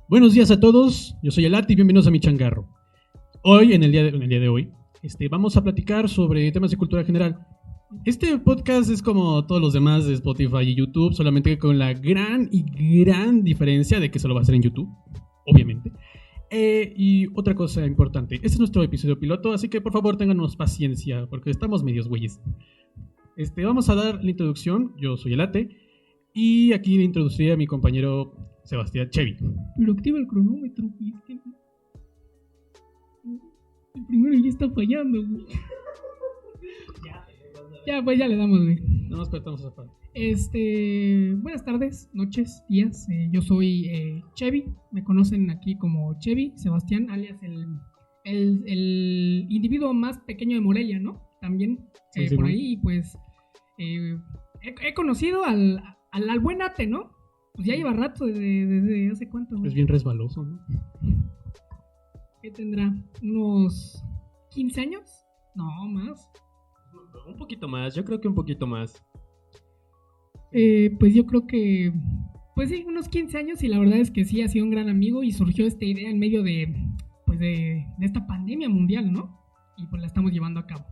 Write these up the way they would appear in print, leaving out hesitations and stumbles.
Buenos días a todos, yo soy Elati y bienvenidos a mi changarro. Hoy, en el día de hoy, vamos a platicar sobre temas de cultura general. Este podcast es como todos los demás de Spotify y YouTube, solamente con la gran diferencia de que solo va a ser en YouTube, obviamente. Y otra cosa importante, este es nuestro episodio piloto, así que por favor ténganos paciencia, porque estamos medios güeyes. Vamos a dar la introducción, yo soy Elate, y aquí le introduciría a mi compañero Sebastián Chevy. Pero activa el cronómetro, güey. Es que el primero ya está fallando, güey. Ya, pues ya le damos, güey. No nos cortamos esa parte. Buenas tardes, noches, días. Yo soy Chevy. Me conocen aquí como Chevy, Sebastián, alias el individuo más pequeño de Morelia, ¿no? También Sí, por sí, ahí, pues he conocido al buen Ate, ¿no? Pues ya lleva rato, desde hace cuánto, güey. Es bien resbaloso, ¿no? ¿Qué tendrá? ¿Unos 15 años? No, más. Un poquito más, yo creo que un poquito más. Pues yo creo que, pues sí, unos 15 años, y la verdad es que sí, ha sido un gran amigo y surgió esta idea en medio de esta pandemia mundial, ¿no? Y pues la estamos llevando a cabo.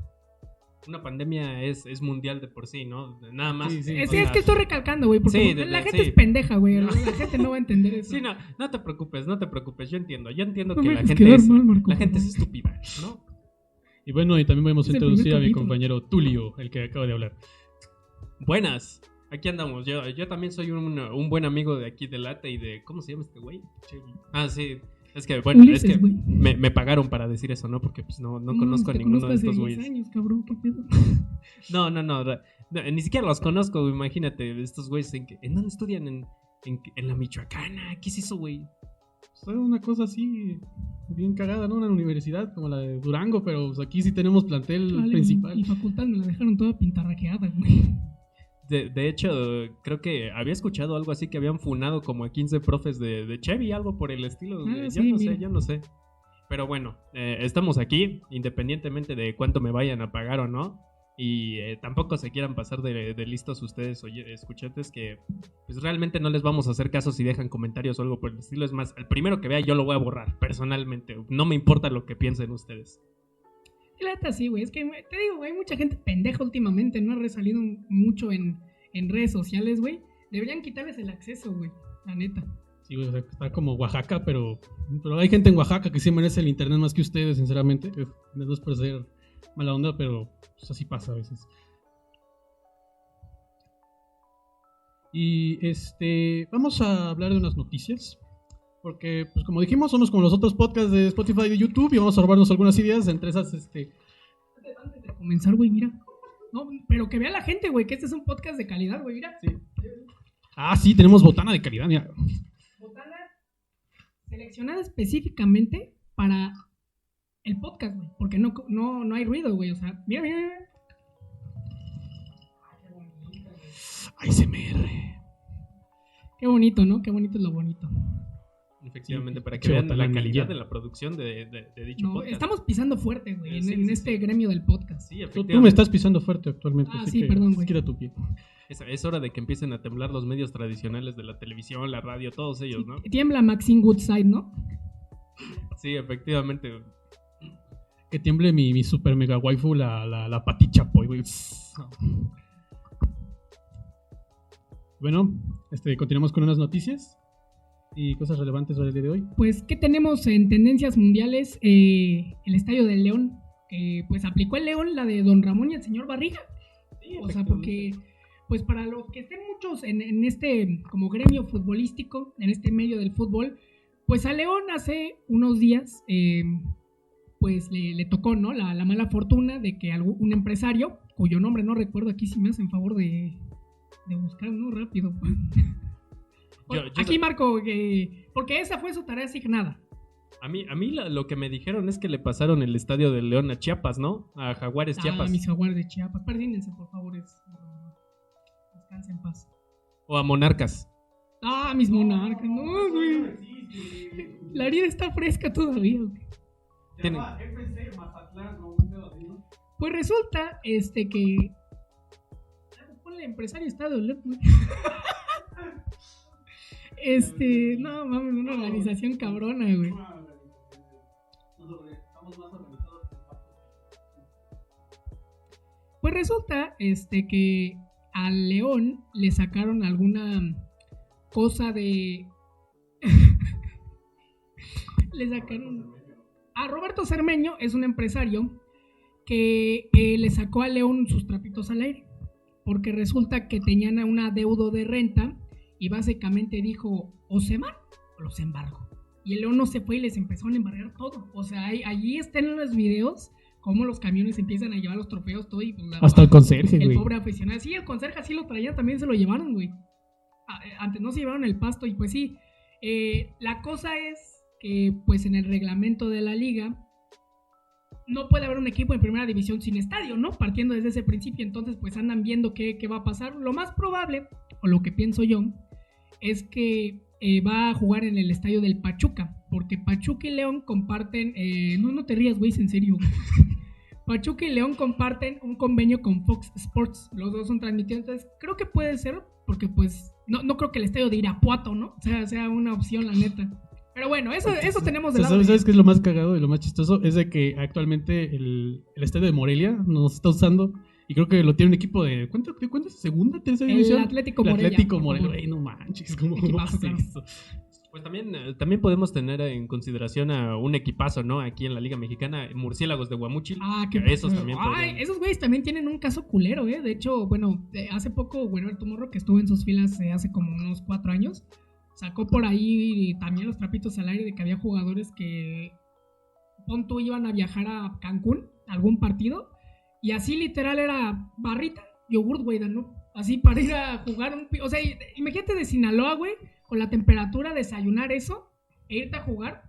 Una pandemia es mundial de por sí, ¿no? Nada más. Sí, Es que estoy recalcando, güey, porque Sí, la gente sí. es pendeja, güey. La gente no va a entender eso. Sí, no te preocupes, yo entiendo No que me la hagas gente quedar es, mal, Marco, la gente por es favor. estúpida, ¿no? Y bueno, y también vamos a Es el introducir a primer mi capítulo. compañero Tulio, el que acaba de hablar. Buenas, aquí andamos, yo también soy un buen amigo de aquí de Late y de, ¿cómo se llama este güey? Ah, sí, es que bueno, Ulises, es que güey. me pagaron para decir eso, ¿no? Porque pues no conozco a te ninguno conozco de hace estos 10 güeyes. años, cabrón, ¿qué pedo? No, ni siquiera los conozco, güey, imagínate, estos güeyes ¿en dónde estudian? En la Michoacana, ¿qué es eso, güey? Fue una cosa así, bien cagada, ¿no? Una universidad como la de Durango, pero pues, aquí sí tenemos plantel Vale, principal. mi facultad me la dejaron toda pintarraqueada, güey. De hecho, creo que había escuchado algo así que habían funado como a 15 profes de Chevy, algo por el estilo. Ah, Yo sí, no mira. sé, yo no sé. Pero bueno, estamos aquí, independientemente de cuánto me vayan a pagar o no. Y tampoco se quieran pasar de listos ustedes, escuchantes, que pues realmente no les vamos a hacer caso si dejan comentarios o algo por el estilo. Es más, el primero que vea yo lo voy a borrar, personalmente. No me importa lo que piensen ustedes. La neta sí, güey. Es que te digo, güey, hay mucha gente pendeja últimamente. No ha resalido mucho en redes sociales, güey. Deberían quitarles el acceso, güey. La neta. Sí, güey, o sea, está como Oaxaca, pero hay gente en Oaxaca que sí merece el internet más que ustedes, sinceramente. No es por ser mala onda, pero pues, así pasa a veces. Y vamos a hablar de unas noticias. Porque, pues como dijimos, somos como los otros podcasts de Spotify y de YouTube y vamos a robarnos algunas ideas entre esas, Antes de comenzar, güey, mira. No, pero que vea la gente, güey, que este es un podcast de calidad, güey, mira. Sí. Ah, sí, tenemos botana de calidad, mira. Botana seleccionada específicamente para el podcast, güey. Porque no hay ruido, güey. O sea, mira. ASMR. Qué bonito, ¿no? Qué bonito es lo bonito. Efectivamente, Sí, para que che, vean la botana calidad ninja. de la producción de dicho No, podcast. estamos pisando fuerte, güey, Sí, en sí, este sí. gremio del podcast. Sí, Tú efectivamente. me estás pisando fuerte actualmente, Ah, así sí, que perdón, güey. estira tu pie. Es hora de que empiecen a temblar los medios tradicionales de la televisión, la radio, todos ellos, ¿no? Tiembla Maxine Woodside, ¿no? Sí, efectivamente. Que tiemble mi super mega waifu, la Pati Chapoy, güey. Bueno, continuamos con unas noticias y cosas relevantes para el día de hoy. Pues, ¿qué tenemos en tendencias mundiales? El Estadio del León, que pues aplicó el León la de Don Ramón y el señor Barriga. O sea, porque, pues para los que estén muchos en este como gremio futbolístico, en este medio del fútbol, pues a León hace unos días, pues le tocó, ¿no? La mala fortuna de que un empresario, cuyo nombre no recuerdo aquí, si me hacen favor de buscar, ¿no? Rápido. Aquí marco, porque esa fue su tarea asignada. A mí lo que me dijeron es que le pasaron el estadio del León a Chiapas, ¿no? A Jaguares Chiapas. Mis jaguares de Chiapas. Perdínense, por favor. Descansen en paz. O a Monarcas. Mis monarcas. No, güey. La herida está fresca todavía, güey. Tienen- Pues resulta, que... Ponle empresario Estado, güey. No mames, una organización cabrona, güey. Pues resulta que al León le sacaron alguna cosa de le sacaron a Roberto Cermeño, es un empresario que le sacó a León sus trapitos al aire, porque resulta que tenían un adeudo de renta y básicamente dijo, o se van o los embargo. Y el León no se fue y les empezaron a embargar todo. O sea, allí están en los videos cómo los camiones empiezan a llevar los trofeos, todo. Y pues hasta el conserje, güey. El pobre aficionado. Sí, el conserje así lo traía, también se lo llevaron, güey. Antes no se llevaron el pasto y pues sí. La cosa es que pues en el reglamento de la liga no puede haber un equipo en primera división sin estadio, ¿no? Partiendo desde ese principio, entonces pues andan viendo qué va a pasar. Lo más probable, o lo que pienso yo, es que va a jugar en el estadio del Pachuca, porque Pachuca y León comparten, no te rías, güey, es en serio. Pachuca y León comparten un convenio con Fox Sports, los dos son transmitidos, entonces creo que puede ser, porque pues no creo que el estadio de Irapuato, ¿no? sea una opción, la neta. Pero bueno, eso tenemos de lado. ¿Sabes qué es lo más cagado y lo más chistoso? Es de que actualmente el estadio de Morelia nos está usando y creo que lo tiene un equipo de... ¿Cuánto es? ¿Segunda? ¿Tercera división? El Atlético Morelia. El Atlético Morelia. Ey, no manches, ¿cómo va a ser esto? Pues también podemos tener en consideración a un equipazo, ¿no? Aquí en la Liga Mexicana, Murciélagos de Guamúchil. Esos también esos güeyes también tienen un caso culero, ¿eh? De hecho, bueno, hace poco, bueno, el Tomorrow que estuvo en sus filas hace como unos 4 años, sacó por ahí también los trapitos al aire de que había jugadores que, pon tú, iban a viajar a Cancún, a algún partido, y así literal era barrita, yogurt, güey, ¿no? Así para ir a jugar o sea, imagínate de Sinaloa, güey, con la temperatura, desayunar eso, e irte a jugar,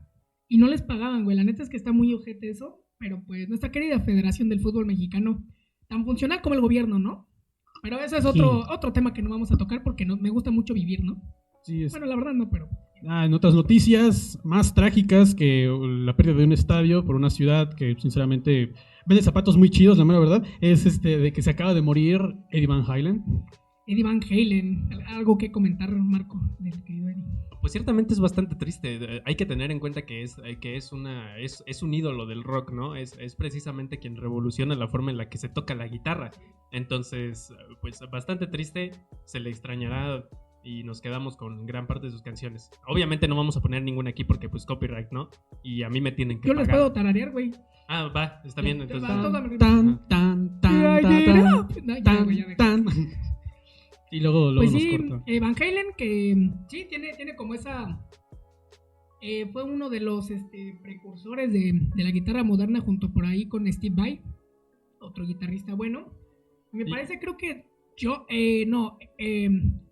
y no les pagaban, güey. La neta es que está muy ojete eso, pero pues nuestra querida Federación del Fútbol Mexicano, tan funcional como el gobierno, ¿no? Pero eso es otro tema que no vamos a tocar porque me gusta mucho vivir, ¿no? Sí, bueno, la verdad no, pero... En otras noticias más trágicas que la pérdida de un estadio por una ciudad que sinceramente vende zapatos muy chidos, la mera verdad, es de que se acaba de morir Eddie Van Halen. Eddie Van Halen, algo que comentar, Marco, del querido Eddie. Pues ciertamente es bastante triste. Hay que tener en cuenta que es un ídolo del rock, ¿no? Es precisamente quien revoluciona la forma en la que se toca la guitarra. Entonces, pues bastante triste, se le extrañará y nos quedamos con gran parte de sus canciones. Obviamente no vamos a poner ninguna aquí porque pues copyright, ¿no? Y a mí me tienen que pagar. Yo les puedo tararear, güey. Va, está bien. Entonces, tan. Y luego pues nos sí, corta. Van Halen, que sí, tiene como esa... fue uno de los precursores de la guitarra moderna junto por ahí con Steve Vai, otro guitarrista bueno. Me parece, creo que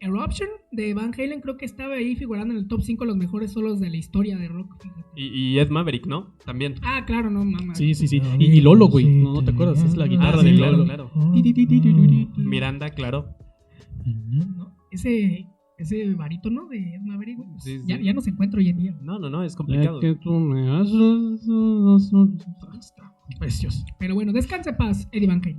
Eruption de Van Halen creo que estaba ahí figurando en el top 5 de los mejores solos de la historia de rock. Y Ed Maverick, ¿no? También. Claro, no, mamá. Sí. Y Lolo, güey, no te acuerdas, es la guitarra de Lolo. Claro. Miranda, claro. ¿No? Ese barítono de Ed Maverick, güey, sí. Ya no se encuentra hoy en día. No, es complicado. Que tú me haces... Precioso. Pero bueno, descanse paz, Eddie Van Halen.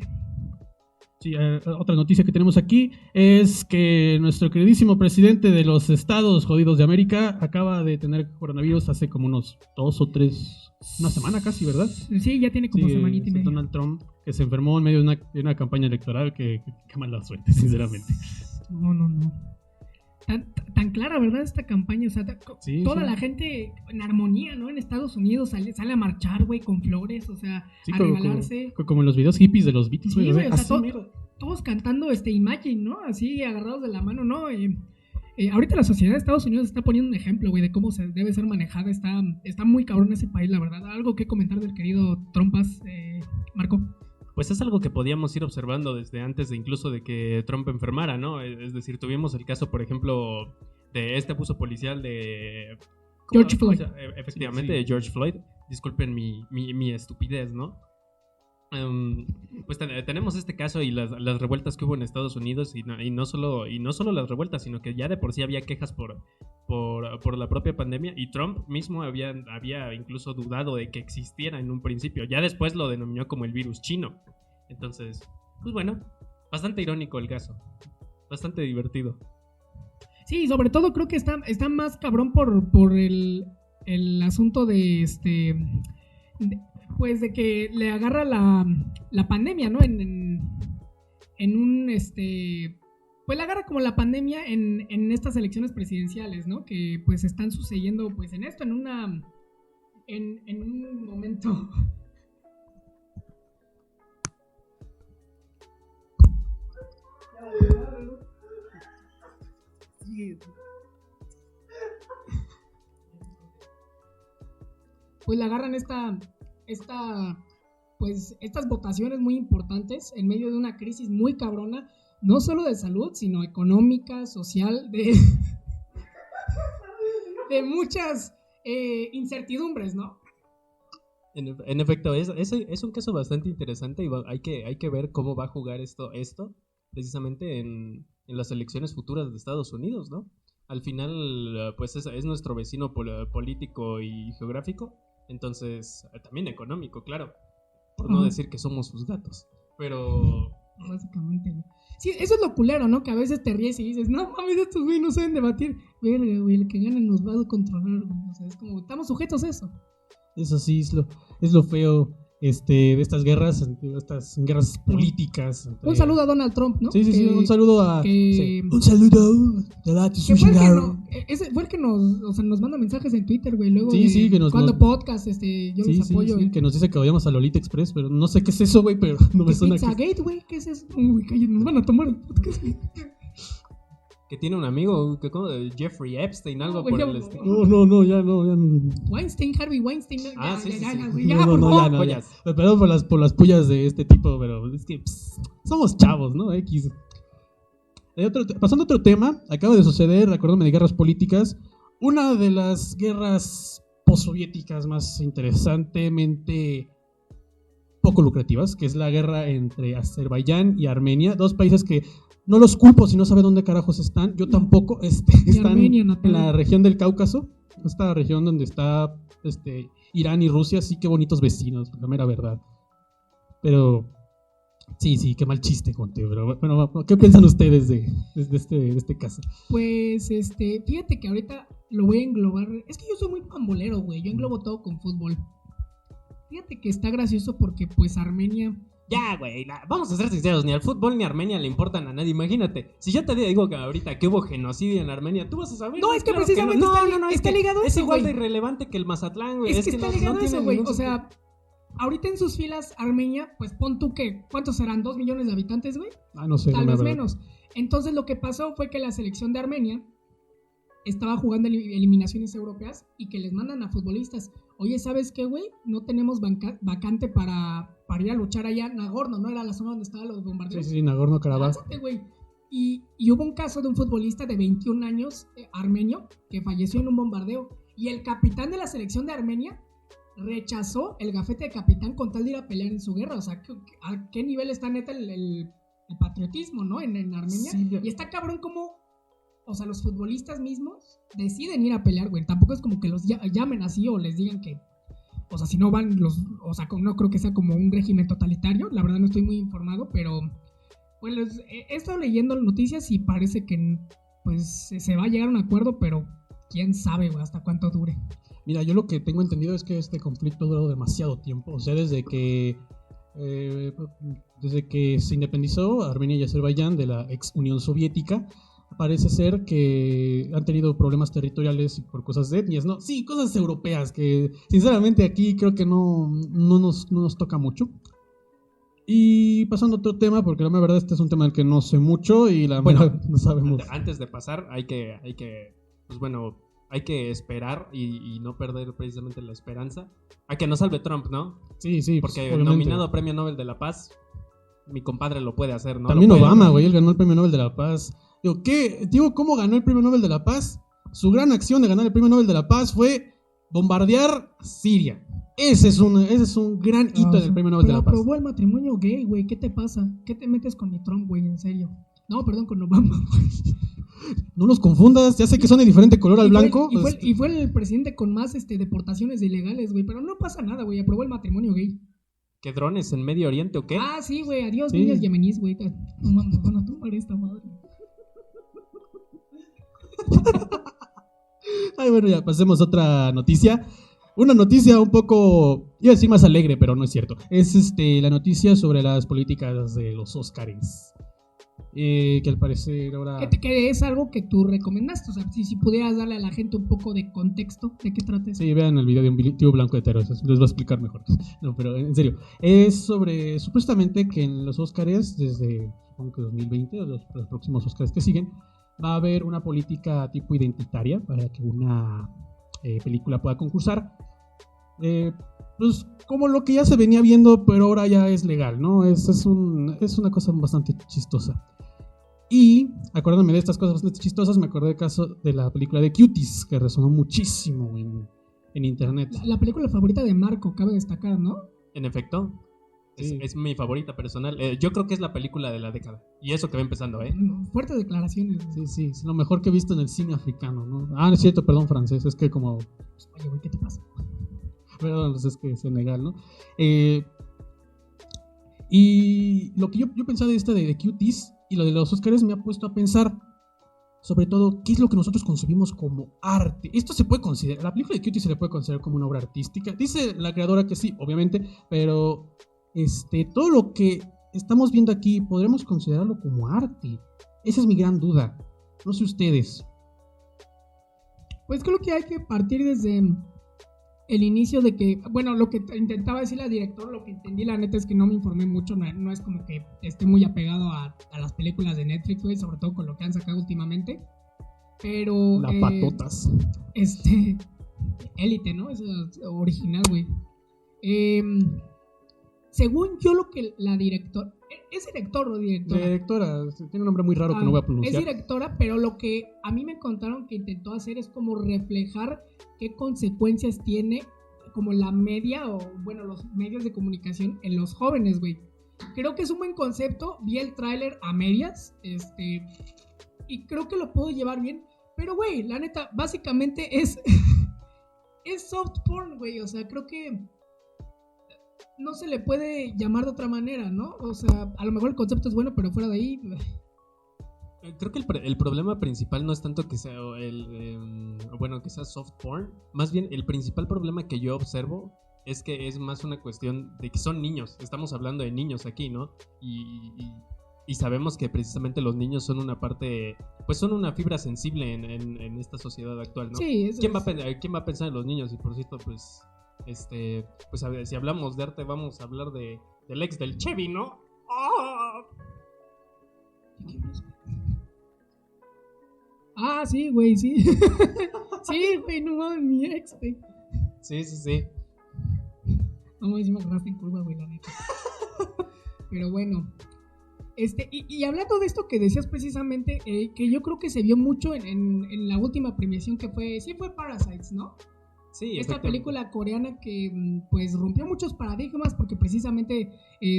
Sí, otra noticia que tenemos aquí es que nuestro queridísimo presidente de los Estados Jodidos de América acaba de tener coronavirus hace como unos 2 o 3, una semana casi, ¿verdad? Sí, ya tiene como semanita y media. Donald Trump, que se enfermó en medio de una campaña electoral que mala suerte, sinceramente. No. Tan clara, ¿verdad? Esta campaña, o sea, toda la gente en armonía, ¿no? En Estados Unidos sale a marchar, güey, con flores, o sea, a regalarse. Como en los videos hippies de los Beatles, güey. Sí, o sea, todos cantando Imagine, ¿no? Así, agarrados de la mano, ¿no? Ahorita la sociedad de Estados Unidos está poniendo un ejemplo, güey, de cómo se debe ser manejada. Está muy cabrón ese país, la verdad. ¿Algo que comentar del querido Trumpas, Marco? Pues es algo que podíamos ir observando desde antes incluso de que Trump enfermara, ¿no? Es decir, tuvimos el caso, por ejemplo, de este abuso policial de... George Floyd. Efectivamente, sí. De George Floyd. Disculpen mi estupidez, ¿no? Pues tenemos este caso y las revueltas que hubo en Estados Unidos y no solo las revueltas, sino que ya de por sí había quejas por la propia pandemia y Trump mismo había incluso dudado de que existiera en un principio. Ya después lo denominó como el virus chino. Entonces, pues bueno, bastante irónico el caso, bastante divertido. Sí, sobre todo creo que está más cabrón por el asunto de pues de que le agarra la pandemia, ¿no? En un pues le agarra como la pandemia en estas elecciones presidenciales, ¿no? Que pues están sucediendo pues en esto, en un momento. Pues le agarran pues estas votaciones muy importantes en medio de una crisis muy cabrona, no solo de salud, sino económica, social, de muchas incertidumbres, ¿no? En efecto, es un caso bastante interesante y hay que ver cómo va a jugar esto precisamente en las elecciones futuras de Estados Unidos, ¿no? Al final, pues es nuestro vecino político y geográfico, entonces también económico, claro, por no decir que somos sus gatos, pero... Básicamente, güey. Sí, eso es lo culero, ¿no? Que a veces te ríes y dices, no mames, estos güey no saben debatir. Verga, güey, el que gane nos va a controlar, güey. O sea, es como, estamos sujetos a eso. Eso sí es lo feo de estas guerras políticas. Un saludo a Donald Trump, ¿no? Sí, un saludo a... Sí. Un saludo de la que fue el que nos manda mensajes en Twitter, güey. Luego sí, que cuando podcast, yo los apoyo. Sí, que nos dice que vayamos a Lolita Express, pero no sé qué es eso, güey, pero no me suena. Pizzagate, güey, ¿qué es eso? Uy, cállate, nos van a tomar el podcast, güey. Que tiene un amigo, Jeffrey Epstein, algo güey, por ya, el estilo. No, ya no. Weinstein, Harvey Weinstein. Sí. Ya, por favor. Ya. Perdón por las pullas de este tipo, pero es que somos chavos, ¿no? X. Pasando a otro tema, acaba de suceder, acordándome de guerras políticas, una de las guerras postsoviéticas más interesantemente poco lucrativas, que es la guerra entre Azerbaiyán y Armenia, dos países que no los culpo si no saben dónde carajos están, yo tampoco, están Armenia, en la región del Cáucaso, esta región donde está Irán y Rusia, sí, qué bonitos vecinos, la mera verdad. Pero sí, qué mal chiste, Conte, pero bueno, ¿qué piensan ustedes de este caso? Pues, fíjate que ahorita lo voy a englobar, es que yo soy muy pambolero, güey, yo englobo todo con fútbol. Fíjate que está gracioso porque, pues, Armenia... Ya, güey, vamos a ser sinceros, ni al fútbol ni a Armenia le importan a nadie. Imagínate, si yo te digo que ahorita que hubo genocidio en Armenia, tú vas a saber. No, es que claro precisamente que está ligado a eso, es igual güey. de irrelevante que el Mazatlán, güey. Es que está ligado a eso, güey. O sea, ahorita en sus filas Armenia, pues pon tú que, ¿cuántos serán? ¿2 millones de habitantes, güey? No sé. Tal vez menos. Entonces lo que pasó fue que la selección de Armenia estaba jugando eliminaciones europeas y que les mandan a futbolistas. Oye, ¿sabes qué, güey? No tenemos vacante para ir a luchar allá. Nagorno, ¿no? Era la zona donde estaban los bombardeos. Sí, Nagorno-Karabaj. Güey. Y hubo un caso de un futbolista de 21 años, armenio, que falleció en un bombardeo. Y el capitán de la selección de Armenia rechazó el gafete de capitán con tal de ir a pelear en su guerra. O sea, ¿a qué nivel está neta el patriotismo, ¿no? En Armenia. Sí, y está cabrón como... O sea, los futbolistas mismos deciden ir a pelear, güey. Tampoco es como que los llamen así o les digan que... O sea, si no van los... O sea, no creo que sea como un régimen totalitario. La verdad no estoy muy informado, pero... Pues he estado leyendo noticias y parece que pues se va a llegar a un acuerdo, pero quién sabe, güey, hasta cuánto dure. Mira, yo lo que tengo entendido es que este conflicto ha durado demasiado tiempo. O sea, desde que se independizó Armenia y Azerbaiyán de la ex Unión Soviética, parece ser que han tenido problemas territoriales por cosas de etnias, ¿no? Sí, cosas europeas que sinceramente aquí creo que no nos toca mucho. Y pasando a otro tema, porque la verdad este es un tema del que no sé mucho y no sabemos. Antes de pasar hay que pues bueno, hay que esperar y no perder precisamente la esperanza a que nos salve Trump, ¿no? Sí, porque pues, nominado a Premio Nobel de la Paz, mi compadre lo puede hacer, ¿no? También Obama, güey, él ganó el Premio Nobel de la Paz. ¿Cómo ganó el Premio Nobel de la Paz? Su gran acción de ganar el Premio Nobel de la Paz fue bombardear Siria. Ese es un gran hito del Premio Nobel de la Paz. Pero aprobó el matrimonio gay, güey. ¿Qué te pasa? ¿Qué te metes con mi Trump, güey? En serio. No, perdón, con Obama, güey. No los confundas. Ya sé que son de diferente color al blanco. Y fue el presidente con más deportaciones ilegales, güey. Pero no pasa nada, güey. Aprobó el matrimonio gay. ¿Qué drones en Medio Oriente o qué? Ah, sí, güey. Adiós, niñas yemeníes, güey. No mames, van a tomar esta madre. Ay, bueno, ya pasemos a otra noticia. Una noticia un poco, iba a decir más alegre, pero no es cierto. Es la noticia sobre las políticas de los Óscares. Que al parecer ahora... Que es algo que tú recomendaste. O sea, si pudieras darle a la gente un poco de contexto de qué trata eso. Sí, vean el video de un tío blanco de hetero, les voy a explicar mejor. No, pero en serio, es sobre, supuestamente que en los Óscares, desde supongo que 2020 o los próximos Óscares que siguen, va a haber una política tipo identitaria para que una película pueda concursar. Pues como lo que ya se venía viendo, pero ahora ya es legal, ¿no? Es una cosa bastante chistosa. Y acordándome de estas cosas bastante chistosas, me acordé del caso de la película de Cuties, que resonó muchísimo en internet. La película favorita de Marco, cabe destacar, ¿no? En efecto, sí. es mi favorita personal. Yo creo que es la película de la década. Y eso que va empezando, ¿eh? Fuertes declaraciones. Sí, es lo mejor que he visto en el cine africano, ¿no? Ah, no es cierto, perdón, francés, es que como... Oye, güey, ¿qué te pasa? Perdón, pues es que es Senegal, ¿no? Y lo que yo pensaba de Cuties y lo de los Óscares me ha puesto a pensar sobre todo qué es lo que nosotros concebimos como arte. Esto se puede considerar, la película de Cuties se le puede considerar como una obra artística. Dice la creadora que sí, obviamente, pero todo lo que estamos viendo aquí podremos considerarlo como arte. Esa es mi gran duda. No sé ustedes. Pues creo que hay que partir desde el inicio de que, bueno, lo que intentaba decir la directora, lo que entendí la neta es que no me informé mucho, no es como que esté muy apegado a las películas de Netflix, güey, sobre todo con lo que han sacado últimamente, pero... Las patotas. Élite, ¿no? Es original, güey. Según yo lo que la directora... ¿Es director o directora? Directora, tiene un nombre muy raro que no voy a pronunciar. Es directora, pero lo que a mí me contaron que intentó hacer es como reflejar qué consecuencias tiene como la media o, bueno, los medios de comunicación en los jóvenes, güey. Creo que es un buen concepto, vi el tráiler a medias, y creo que lo puedo llevar bien, pero, güey, la neta, básicamente es soft porn, güey, o sea, creo que no se le puede llamar de otra manera, ¿no? O sea, a lo mejor el concepto es bueno, pero fuera de ahí... Creo que el problema principal no es tanto que sea que sea soft porn. Más bien, el principal problema que yo observo es que es más una cuestión de que son niños. Estamos hablando de niños aquí, ¿no? Y sabemos que precisamente los niños son una parte... Pues son una fibra sensible en esta sociedad actual, ¿no? Sí, ¿Quién va a pensar en los niños? Y por cierto, pues... pues a ver, si hablamos de arte, vamos a hablar del ex del Chevy, ¿no? ¡Oh! Ah, sí, güey, sí. Sí, güey, no mames, mi ex, güey. Sí. No mames, me agarraste en curva, güey, la neta. Pero bueno. Y hablando de esto que decías precisamente, que yo creo que se vio mucho en la última premiación que fue Parasites, ¿no? Sí, esta película coreana que pues rompió muchos paradigmas porque precisamente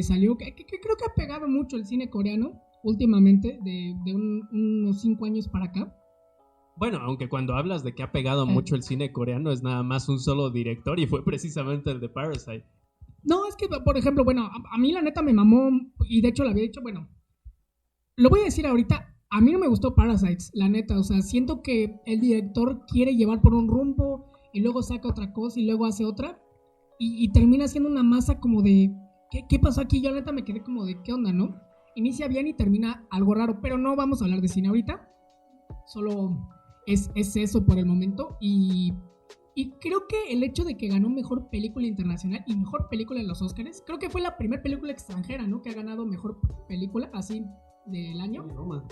salió, que creo que ha pegado mucho el cine coreano últimamente, de unos 5 años para acá. Bueno, aunque cuando hablas de que ha pegado mucho el cine coreano es nada más un solo director y fue precisamente el de Parasite. No, es que, por ejemplo, bueno, a mí la neta me mamó, y de hecho lo había dicho, bueno, lo voy a decir ahorita, a mí no me gustó Parasites, la neta, o sea, siento que el director quiere llevar por un rumbo y luego saca otra cosa y luego hace otra y termina siendo una masa como de ¿qué pasó aquí? Yo la neta me quedé como de ¿qué onda, no? Inicia bien y termina algo raro, pero no vamos a hablar de cine ahorita, solo es eso por el momento. Y creo que el hecho de que ganó mejor película internacional y mejor película en los Óscares, creo que fue la primera película extranjera, ¿no? Que ha ganado mejor película así del año. Roma.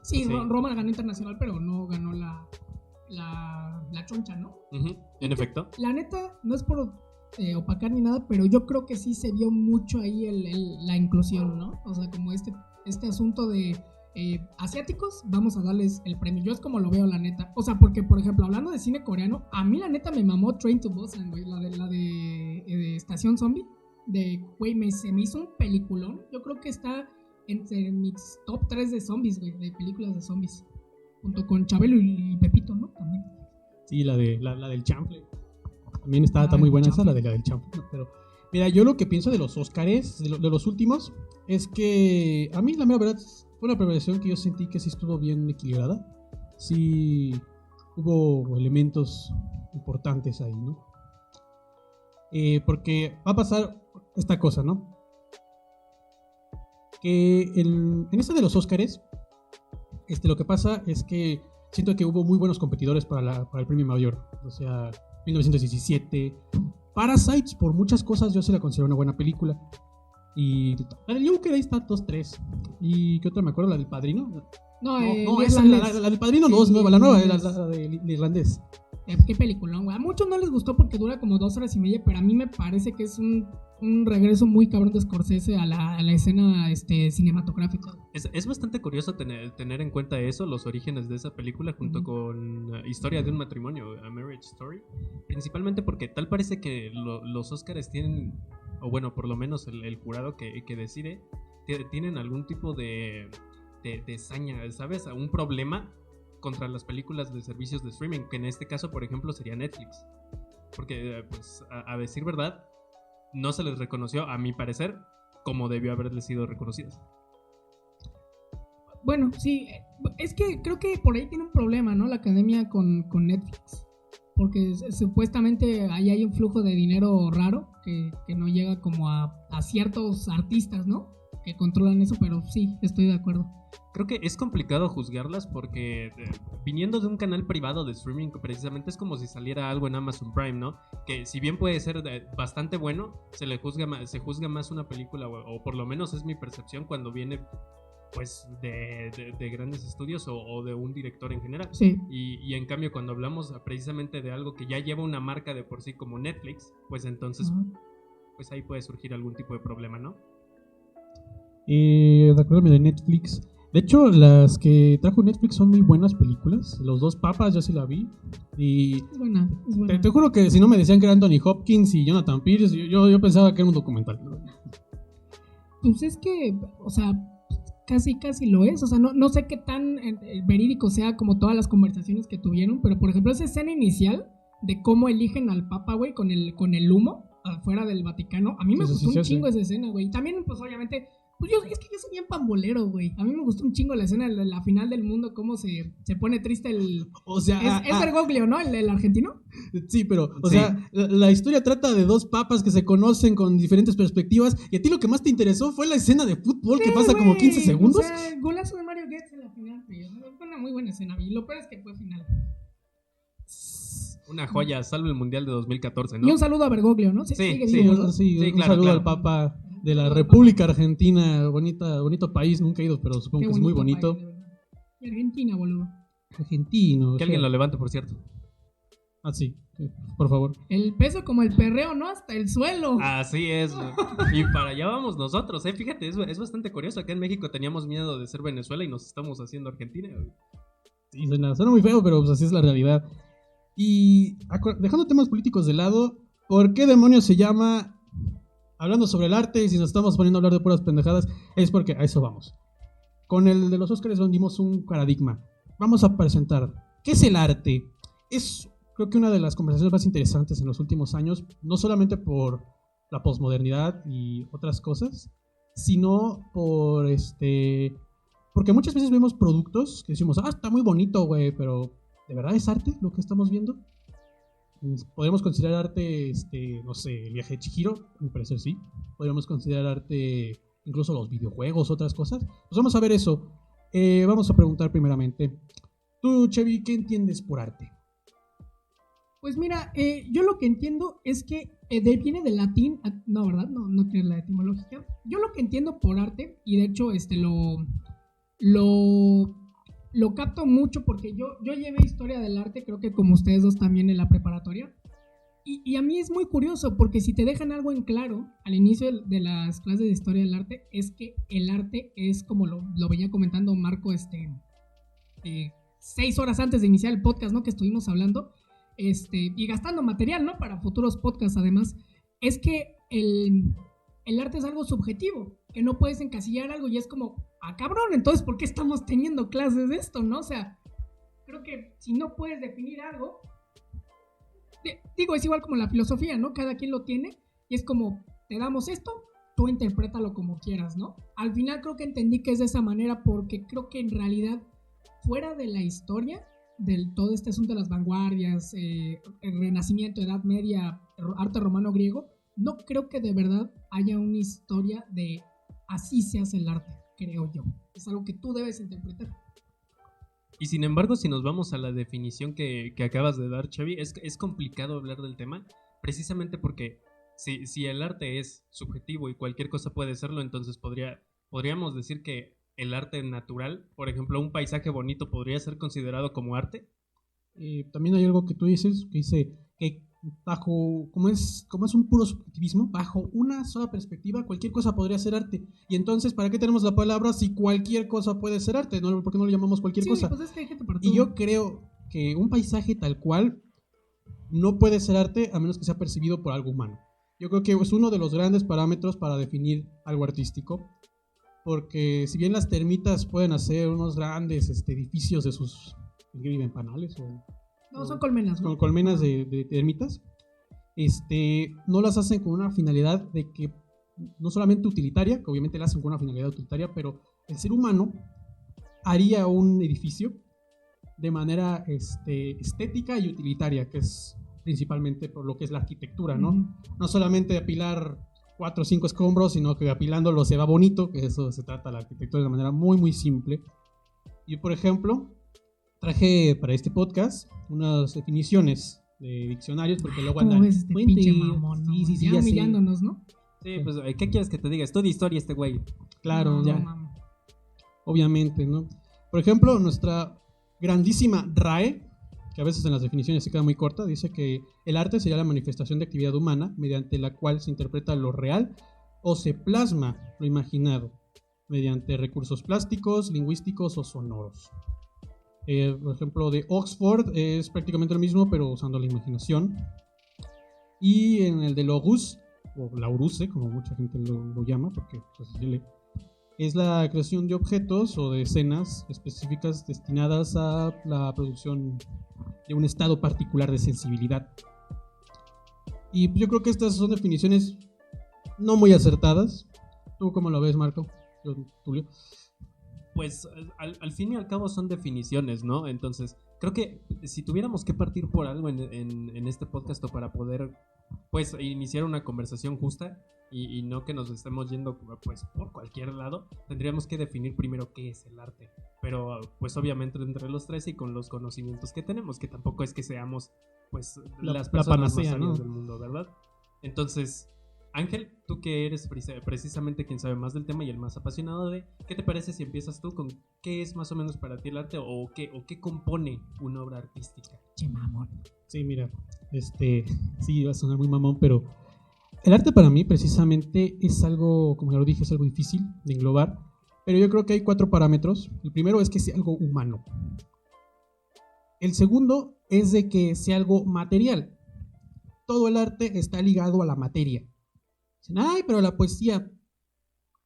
Sí, Roma ganó internacional, pero no ganó la choncha, ¿no? Uh-huh. En efecto. La neta, no es por opacar ni nada, pero yo creo que sí se vio mucho ahí la inclusión, ¿no? O sea, como este asunto de asiáticos, vamos a darles el premio. Yo es como lo veo, la neta. O sea, porque, por ejemplo, hablando de cine coreano, a mí la neta me mamó Train to Busan, güey, la de Estación Zombie. Güey, se me hizo un peliculón. Yo creo que está entre mis top 3 de zombies, güey, de películas de zombies. Junto con Chabelo y Pepito, ¿no? También. Sí, la del chanfle. También está muy buena esa, la del chanfle. Pero, mira, yo lo que pienso de los Óscares, de los últimos, es que a mí la mera verdad fue una premiación que yo sentí que sí estuvo bien equilibrada. sí hubo elementos importantes ahí, ¿no? Porque va a pasar esta cosa, ¿no? Que en esta de los Óscares, lo que pasa es que siento que hubo muy buenos competidores para el premio mayor. O sea, 1917. Parasites, por muchas cosas, yo sí la considero una buena película. Y la del Joker, ahí está, 2-3. ¿Y qué otra me acuerdo? ¿La del Padrino? No, esa, la del Padrino 2, nueva, la nueva, la del irlandés. Qué peliculón, güey. A muchos no les gustó porque dura como 2 horas y media, pero a mí me parece que es un regreso muy cabrón de Scorsese a la escena cinematográfica. Es bastante curioso tener en cuenta eso, los orígenes de esa película, junto con Historia de un matrimonio, A Marriage Story. Principalmente porque tal parece que los Óscares tienen, o bueno, por lo menos el jurado que decide, tienen algún tipo de saña, ¿sabes? Un problema contra las películas de servicios de streaming, que en este caso, por ejemplo, sería Netflix. Porque, pues, a decir verdad, no se les reconoció, a mi parecer, como debió haberles sido reconocidas. Bueno, sí, es que creo que por ahí tiene un problema, ¿no? La academia con Netflix. Porque supuestamente ahí hay un flujo de dinero raro que no llega como a ciertos artistas, ¿no? Que controlan eso, pero sí, estoy de acuerdo. Creo que es complicado juzgarlas porque viniendo de un canal privado de streaming, precisamente es como si saliera algo en Amazon Prime, ¿no? Que si bien puede ser bastante bueno, se juzga más una película, o por lo menos es mi percepción cuando viene pues de grandes estudios o de un director en general. Sí. Y en cambio cuando hablamos precisamente de algo que ya lleva una marca de por sí como Netflix, pues entonces pues ahí puede surgir algún tipo de problema, ¿no? De acuerdo de Netflix. De hecho, las que trajo Netflix son muy buenas películas. Los dos papas, yo sí la vi. Y es buena. Te juro que si no me decían que era Anthony Hopkins y Jonathan Pierce, yo pensaba que era un documental. Pues es que, o sea, casi lo es. O sea, no sé qué tan verídico sea como todas las conversaciones que tuvieron, pero por ejemplo esa escena inicial de cómo eligen al papa, güey, con el humo afuera del Vaticano, a mí me gustó un chingo esa escena, güey. También, pues obviamente... Pues es que yo soy bien pambolero, güey. A mí me gustó un chingo la escena de la final del mundo, cómo se pone triste el... O sea... Es Bergoglio, ¿no? El argentino. Sí, pero, o sea, la historia trata de dos papas que se conocen con diferentes perspectivas, y a ti lo que más te interesó fue la escena de fútbol que pasa como 15 segundos. O sea, golazo de Mario Götze en la final, güey. Fue una muy buena escena, y lo peor es que fue final. Una joya, salvo el Mundial de 2014, ¿no? Y un saludo a Bergoglio, ¿no? Sí, claro, un saludo al Papa de la República Argentina, bonito país, nunca he ido, pero supongo que es muy bonito. Y Argentina, boludo. Argentino. Que alguien lo levante, por cierto. Ah, sí, por favor. El peso como el perreo, ¿no? Hasta el suelo. Así es. Y para allá vamos nosotros, ¿eh? Fíjate, es bastante curioso. Acá en México teníamos miedo de ser Venezuela y nos estamos haciendo Argentina. Sí, suena muy feo, pero pues así es la realidad. Y dejando temas políticos de lado, ¿por qué demonios se llama... Hablando sobre el arte, y si nos estamos poniendo a hablar de puras pendejadas, es porque a eso vamos. Con el de los Óscares vendimos un paradigma. Vamos a presentar, ¿qué es el arte? Es, creo que una de las conversaciones más interesantes en los últimos años, no solamente por la posmodernidad y otras cosas, sino porque muchas veces vemos productos que decimos, está muy bonito, güey, pero ¿de verdad es arte lo que estamos viendo? Podemos considerar arte, no sé, el viaje de Chihiro, a mi parecer sí. Podríamos considerar arte incluso los videojuegos, otras cosas. Pues vamos a ver eso. Vamos a preguntar primeramente. Tú, Chevy, ¿qué entiendes por arte? Pues mira, yo lo que entiendo es que viene del latín, no, ¿verdad? No tiene la etimología. Yo lo que entiendo por arte, y de hecho lo capto mucho porque yo llevé historia del arte, creo que como ustedes dos también en la preparatoria. Y a mí es muy curioso porque si te dejan algo en claro al inicio de las clases de historia del arte, es que el arte es como lo venía comentando Marco 6 horas antes de iniciar el podcast, ¿no? Que estuvimos hablando, y gastando material, ¿no? Para futuros podcasts además, es que el arte es algo subjetivo, que no puedes encasillar algo y es como, cabrón, entonces ¿por qué estamos teniendo clases de esto, no? O sea, creo que si no puedes definir algo, digo, es igual como la filosofía, ¿no? Cada quien lo tiene y es como, te damos esto, tú interprétalo como quieras, ¿no? Al final creo que entendí que es de esa manera porque creo que en realidad, fuera de la historia, todo este asunto de las vanguardias, el Renacimiento, Edad Media, arte romano-griego, no creo que de verdad haya una historia de así se hace el arte, creo yo. Es algo que tú debes interpretar. Y sin embargo, si nos vamos a la definición que acabas de dar, Xavi, es complicado hablar del tema, precisamente porque si el arte es subjetivo y cualquier cosa puede serlo, entonces podríamos decir que el arte natural, por ejemplo, un paisaje bonito, ¿podría ser considerado como arte? También hay algo que tú dices, que dice que como es un puro subjetivismo, bajo una sola perspectiva, cualquier cosa podría ser arte. Y entonces, ¿para qué tenemos la palabra si cualquier cosa puede ser arte? ¿No? ¿Por qué no lo llamamos cualquier cosa? Pues es que hay gente para y todo. yo creo que un paisaje tal cual no puede ser arte a menos que sea percibido por algo humano. Yo creo que es uno de los grandes parámetros para definir algo artístico, porque si bien las termitas pueden hacer unos grandes edificios de sus... ¿qué viven? ¿Panales? No, son colmenas, ¿no? Con colmenas de termitas. No las hacen con una finalidad de que no solamente utilitaria, que obviamente la hacen con una finalidad utilitaria, pero el ser humano haría un edificio de manera estética y utilitaria, que es principalmente por lo que es la arquitectura, ¿no? Uh-huh. No solamente apilar 4 o 5 escombros, sino que apilándolo se va bonito, que eso se trata la arquitectura de una manera muy, muy simple. Y por ejemplo, traje para este podcast unas definiciones de diccionarios, porque luego andan... pinche mamón, ¿no? Sí, ya humillándonos, ¿no? Sí, pues, ¿qué quieres que te diga? Estudia historia este güey. Claro, no, ya. No, obviamente, ¿no? Por ejemplo, nuestra grandísima RAE, que a veces en las definiciones se queda muy corta, dice que el arte sería la manifestación de actividad humana mediante la cual se interpreta lo real o se plasma lo imaginado mediante recursos plásticos, lingüísticos o sonoros. Por ejemplo, de Oxford es prácticamente lo mismo, pero usando la imaginación. Y en el de Logos, o Lauruse, como mucha gente lo llama, porque pues, es la creación de objetos o de escenas específicas destinadas a la producción de un estado particular de sensibilidad. Y pues, yo creo que estas son definiciones no muy acertadas. ¿Tú cómo lo ves, Marco? Tulio. Pues al fin y al cabo son definiciones, ¿no? Entonces, creo que si tuviéramos que partir por algo en este podcast o para poder, pues, iniciar una conversación justa y no que nos estemos yendo, pues, por cualquier lado, tendríamos que definir primero qué es el arte. Pero, pues, obviamente entre los tres y con los conocimientos que tenemos, que tampoco es que seamos, pues, las personas panacea, más sabias, ¿no? del mundo, ¿verdad? Entonces... Ángel, tú que eres precisamente quien sabe más del tema y el más apasionado de, ¿qué te parece si empiezas tú con qué es más o menos para ti el arte o qué compone una obra artística? Che, mamón. Sí, mira, sí, va a sonar muy mamón, pero el arte para mí precisamente es algo, como ya lo dije, es algo difícil de englobar, pero yo creo que hay 4 parámetros. El primero es que sea algo humano. El segundo es de que sea algo material. Todo el arte está ligado a la materia. Dicen, ay, pero la poesía,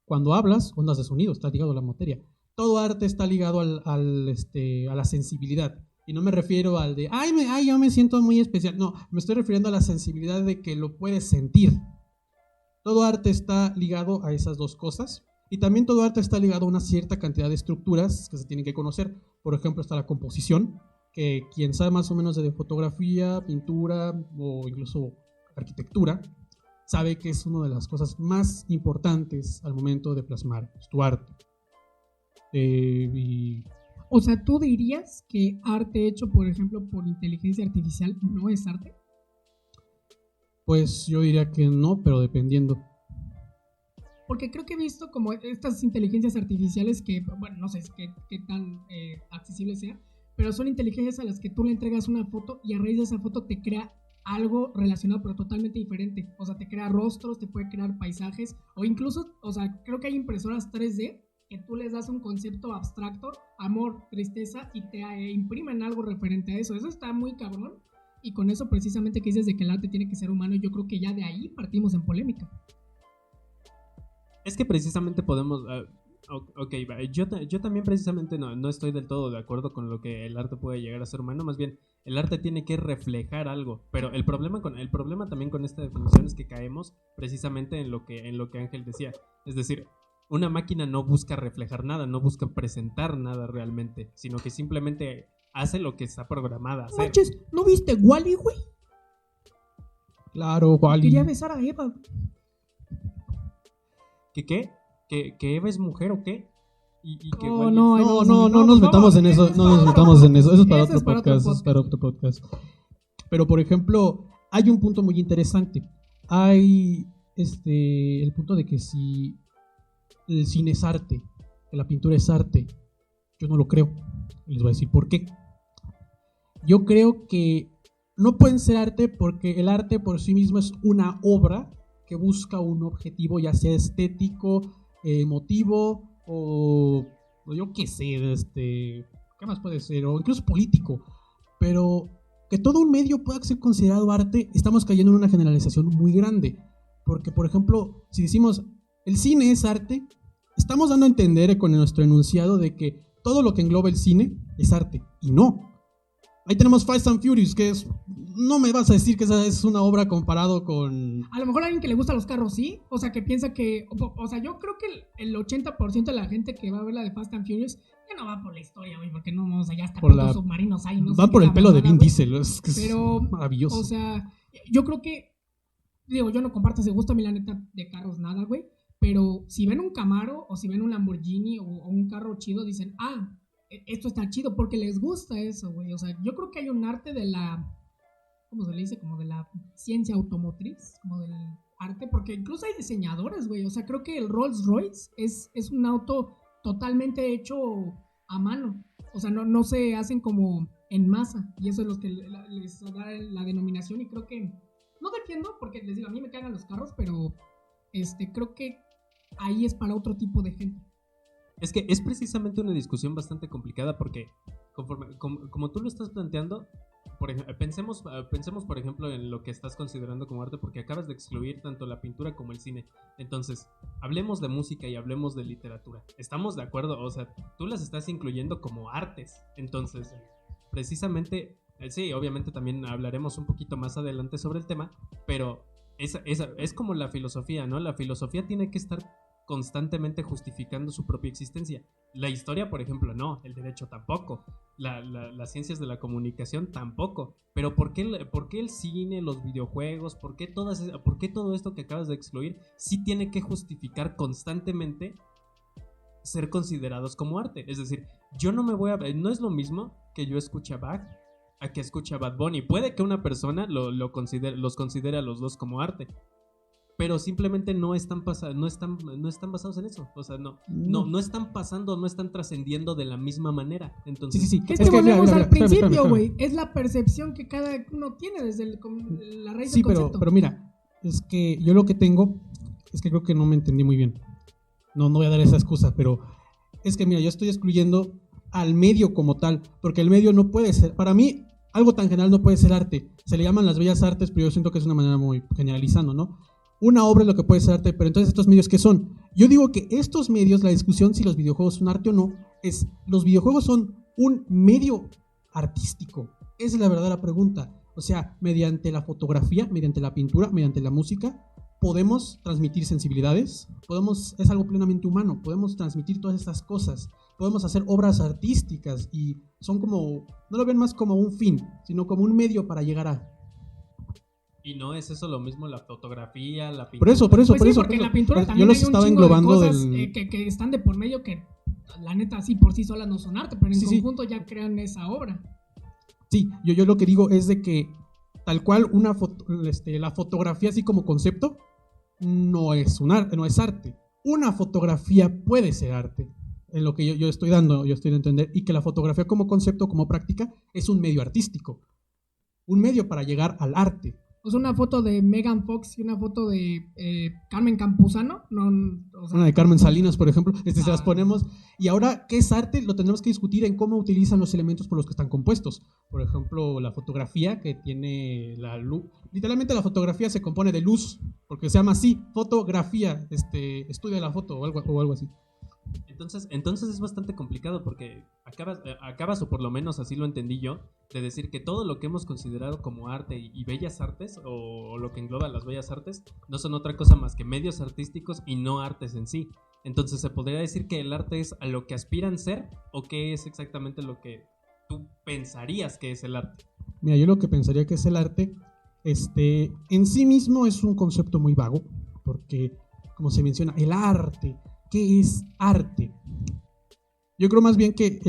cuando hablas, ondas de sonido, está ligado a la materia. Todo arte está ligado a la sensibilidad. Y no me refiero al de, ay, yo me siento muy especial. No, me estoy refiriendo a la sensibilidad de que lo puedes sentir. Todo arte está ligado a esas 2 cosas. Y también todo arte está ligado a una cierta cantidad de estructuras que se tienen que conocer. Por ejemplo, está la composición, que quien sabe más o menos de fotografía, pintura o incluso arquitectura, sabe que es una de las cosas más importantes al momento de plasmar tu arte. O sea, ¿tú dirías que arte hecho, por ejemplo, por inteligencia artificial no es arte? Pues yo diría que no, pero dependiendo. Porque creo que he visto como estas inteligencias artificiales que, bueno, no sé qué tan accesible sea, pero son inteligencias a las que tú le entregas una foto y a raíz de esa foto te crea algo relacionado pero totalmente diferente. O sea, te crea rostros, te puede crear paisajes o incluso, o sea, creo que hay impresoras 3D que tú les das un concepto abstracto, amor, tristeza y te imprimen algo referente a eso. Eso está muy cabrón y con eso precisamente que dices de que el arte tiene que ser humano, yo creo que ya de ahí partimos en polémica. Es que precisamente podemos... Ok, yo también precisamente no estoy del todo de acuerdo con lo que el arte puede llegar a ser humano. Más bien, el arte tiene que reflejar algo. Pero el problema también con esta definición es que caemos precisamente en lo que Ángel decía. Es decir, una máquina no busca reflejar nada, no busca presentar nada realmente, sino que simplemente hace lo que está programada a No hacer. manches, ¿no viste Wall-E, güey? Claro, Wally. Quería besar a Eva. ¿Que qué? ¿Que Eva es mujer o qué? Y que No, Wall-E no, es- No nos metamos en eso, no nos metamos en eso. Eso es para otro podcast, eso es para otro podcast. Pero por ejemplo, hay un punto muy interesante. Hay el punto de que si el cine es arte, que la pintura es arte, yo no lo creo. Les voy a decir por qué. Yo creo que no pueden ser arte porque el arte por sí mismo es una obra que busca un objetivo, ya sea estético, emotivo o yo qué sé, ¿qué más puede ser? O incluso político. Pero que todo un medio pueda ser considerado arte, estamos cayendo en una generalización muy grande. Porque, por ejemplo, si decimos el cine es arte, estamos dando a entender con nuestro enunciado de que todo lo que engloba el cine es arte. Y no. Ahí tenemos Fast and Furious, que es... No me vas a decir que esa es una obra comparado con... A lo mejor a alguien que le gusta los carros, sí. O sea, que piensa que... O sea, yo creo que el 80% de la gente que va a ver la de Fast and Furious ya no va por la historia, güey, porque no, o sea, ya hasta Por cuántos la- submarinos hay. No sé Van qué por el la pelo de mamada, Vin güey. Diesel, es que es Pero, maravilloso. O sea, yo creo que... Digo, yo no comparto ese gusto a mí, la neta, de carros nada, güey. Pero si ven un Camaro o si ven un Lamborghini o un carro chido, dicen, esto está chido porque les gusta eso, güey. O sea, yo creo que hay un arte de la... ¿Cómo se le dice? Como de la ciencia automotriz, como del arte, porque incluso hay diseñadores, güey. O sea, creo que el Rolls Royce es un auto totalmente hecho a mano. O sea, no se hacen como en masa. Y eso es lo que les da la denominación. Y creo que... No defiendo, porque les digo, a mí me cagan los carros, pero creo que ahí es para otro tipo de gente. Es que es precisamente una discusión bastante complicada porque como tú lo estás planteando, pensemos por ejemplo en lo que estás considerando como arte porque acabas de excluir tanto la pintura como el cine. Entonces, hablemos de música y hablemos de literatura. ¿Estamos de acuerdo? O sea, tú las estás incluyendo como artes. Entonces, precisamente, sí, obviamente también hablaremos un poquito más adelante sobre el tema, pero es como la filosofía, ¿no? La filosofía tiene que estar constantemente justificando su propia existencia. La historia, por ejemplo, no. El derecho tampoco. Las ciencias de la comunicación tampoco. Pero ¿por qué el cine, los videojuegos, por qué todo esto que acabas de excluir sí tiene que justificar constantemente ser considerados como arte? Es decir, yo no no es lo mismo que yo escuche a Bach a que escuche a Bad Bunny. Puede que una persona los considere a los dos como arte, pero simplemente no están basados en eso. O sea, no están pasando, no están trascendiendo de la misma manera. Entonces, Sí. Es Es que que, mira, volvemos mira, al mira, principio, espérame. güey. Es la percepción que cada uno tiene desde la raíz Sí, del concepto. pero mira, es que yo lo que tengo es que creo que no me entendí muy bien. No voy a dar esa excusa, pero es que mira, yo estoy excluyendo al medio como tal, porque el medio no puede ser, para mí, algo tan general no puede ser arte. Se le llaman las bellas artes, pero yo siento que es una manera muy generalizando, ¿no? Una obra es lo que puede ser arte, pero entonces estos medios, ¿qué son? Yo digo que estos medios, la discusión si los videojuegos son arte o no, es los videojuegos son un medio artístico. Esa es la verdadera pregunta. O sea, mediante la fotografía, mediante la pintura, mediante la música, podemos transmitir sensibilidades, es algo plenamente humano, podemos transmitir todas estas cosas, podemos hacer obras artísticas y son como, no lo ven más como un fin, sino como un medio para llegar a... y no es eso lo mismo la fotografía, la pintura. Por eso. Pues sí, porque en la pintura Yo también los hay un estaba chingo de englobando cosas del... que están de por medio que la neta así por sí solas no son arte, pero en Sí, sí. conjunto ya crean esa obra. Sí, yo lo que digo es de que tal cual la fotografía así como concepto no es un arte, no es arte. Una fotografía puede ser arte, en lo que yo estoy dando a entender, y que la fotografía como concepto, como práctica, es un medio artístico, un medio para llegar al arte. O sea, una foto de Megan Fox y una foto de Carmen Campuzano, o sea, Una de Carmen Salinas, por ejemplo, se las Ah. ponemos. Y ahora, ¿qué es arte? Lo tendremos que discutir en cómo utilizan los elementos por los que están compuestos. Por ejemplo, la fotografía, que tiene la luz. Literalmente la fotografía se compone de luz, porque se llama así, fotografía, estudia la foto o algo así. Entonces es bastante complicado porque acabas, o por lo menos así lo entendí yo, de decir que todo lo que hemos considerado como arte y bellas artes, o lo que engloba las bellas artes, no son otra cosa más que medios artísticos y no artes en sí. Entonces, ¿se podría decir que el arte es a lo que aspiran ser o qué es exactamente lo que tú pensarías que es el arte? Mira, yo lo que pensaría que es el arte, en sí mismo es un concepto muy vago, porque, como se menciona, el arte, ¿qué es arte? Yo creo más bien que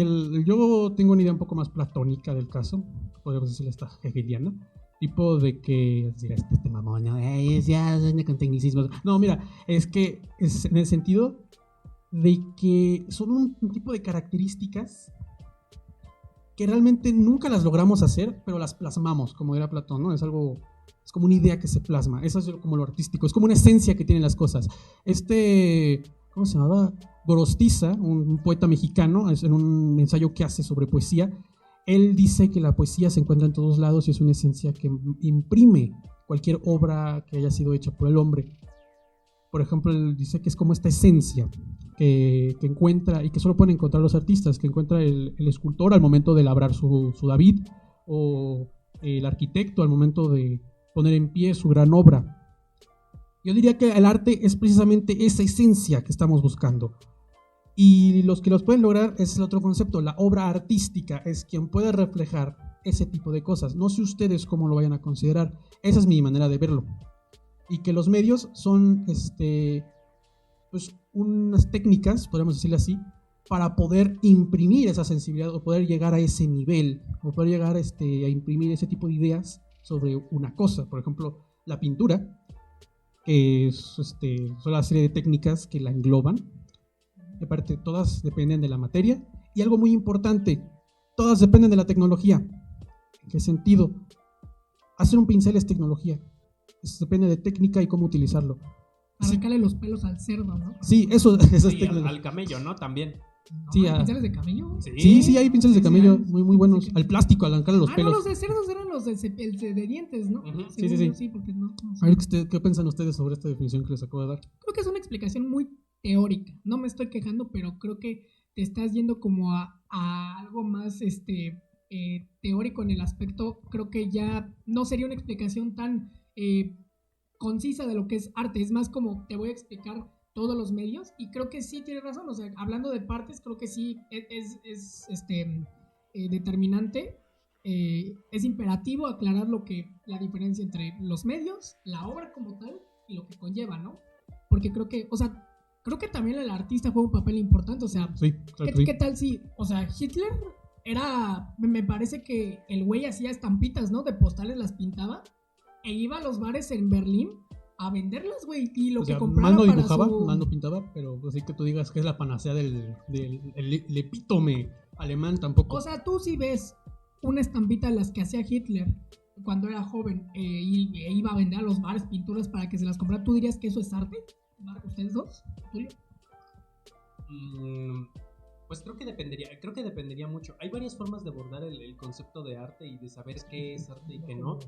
yo tengo una idea un poco más platónica del caso, podríamos decirle esta hegeliana, tipo de que, este mamón, ¿no? Ya con tecnicismos. No, mira, es que es en el sentido de que son un tipo de características que realmente nunca las logramos hacer, pero las plasmamos, como era Platón, ¿no? Es como una idea que se plasma, eso es como lo artístico, es como una esencia que tienen las cosas. ¿Cómo se llamaba? Gorostiza, un poeta mexicano, en un ensayo que hace sobre poesía, él dice que la poesía se encuentra en todos lados y es una esencia que imprime cualquier obra que haya sido hecha por el hombre. Por ejemplo, él dice que es como esta esencia que encuentra y que solo pueden encontrar los artistas, que encuentra el escultor al momento de labrar su David, o el arquitecto al momento de poner en pie su gran obra. Yo diría que el arte es precisamente esa esencia que estamos buscando. Y los que los pueden lograr es el otro concepto, la obra artística es quien puede reflejar ese tipo de cosas. No sé ustedes cómo lo vayan a considerar, esa es mi manera de verlo. Y que los medios son pues unas técnicas, podríamos decirle así, para poder imprimir esa sensibilidad o poder llegar a ese nivel, o poder llegar a imprimir ese tipo de ideas sobre una cosa. Por ejemplo, la pintura, que son la serie de técnicas que la engloban. De parte, todas dependen de la materia. Y algo muy importante, todas dependen de la tecnología. ¿En qué sentido? Hacer un pincel es tecnología. Depende de técnica y cómo utilizarlo. Arrancarle los pelos al cerdo, ¿no? Sí, eso es tecnología. Al camello, ¿no? También. ¿No? Sí, ¿hay pinceles de camello? Sí, hay pinceles de camello muy buenos. Al plástico, al arrancarle los pelos. No, los de cerdos eran los de dientes, ¿no? Uh-huh. Sí, porque no sé. A ver, ¿qué piensan ustedes sobre esta definición que les acabo de dar? Creo que es una explicación muy teórica. No me estoy quejando, pero creo que te estás yendo como a algo más teórico en el aspecto. Creo que ya no sería una explicación tan concisa de lo que es arte. Es más como te voy a explicar todos los medios, y creo que sí tienes razón. O sea, hablando de partes, creo que sí es determinante. Es imperativo aclarar la diferencia entre los medios, la obra como tal y lo que conlleva, ¿no? Porque creo que también el artista juega un papel importante. O sea, sí, claro ¿qué tal si, o sea, Hitler me parece que el güey hacía estampitas, ¿no? De postales las pintaba e iba a los bares en Berlín a venderlas, güey, y lo que compraba mal no dibujaba, mal no pintaba, pero así que tú digas que es la panacea del epítome alemán, tampoco. O sea, tú sí ves una estampita de las que hacía Hitler cuando era joven y iba a vender a los bares pinturas para que se las comprara, ¿tú dirías que eso es arte? ¿Ustedes dos? ¿Tulio? Pues creo que dependería mucho. Hay varias formas de abordar el concepto de arte y de saber qué es arte y qué no.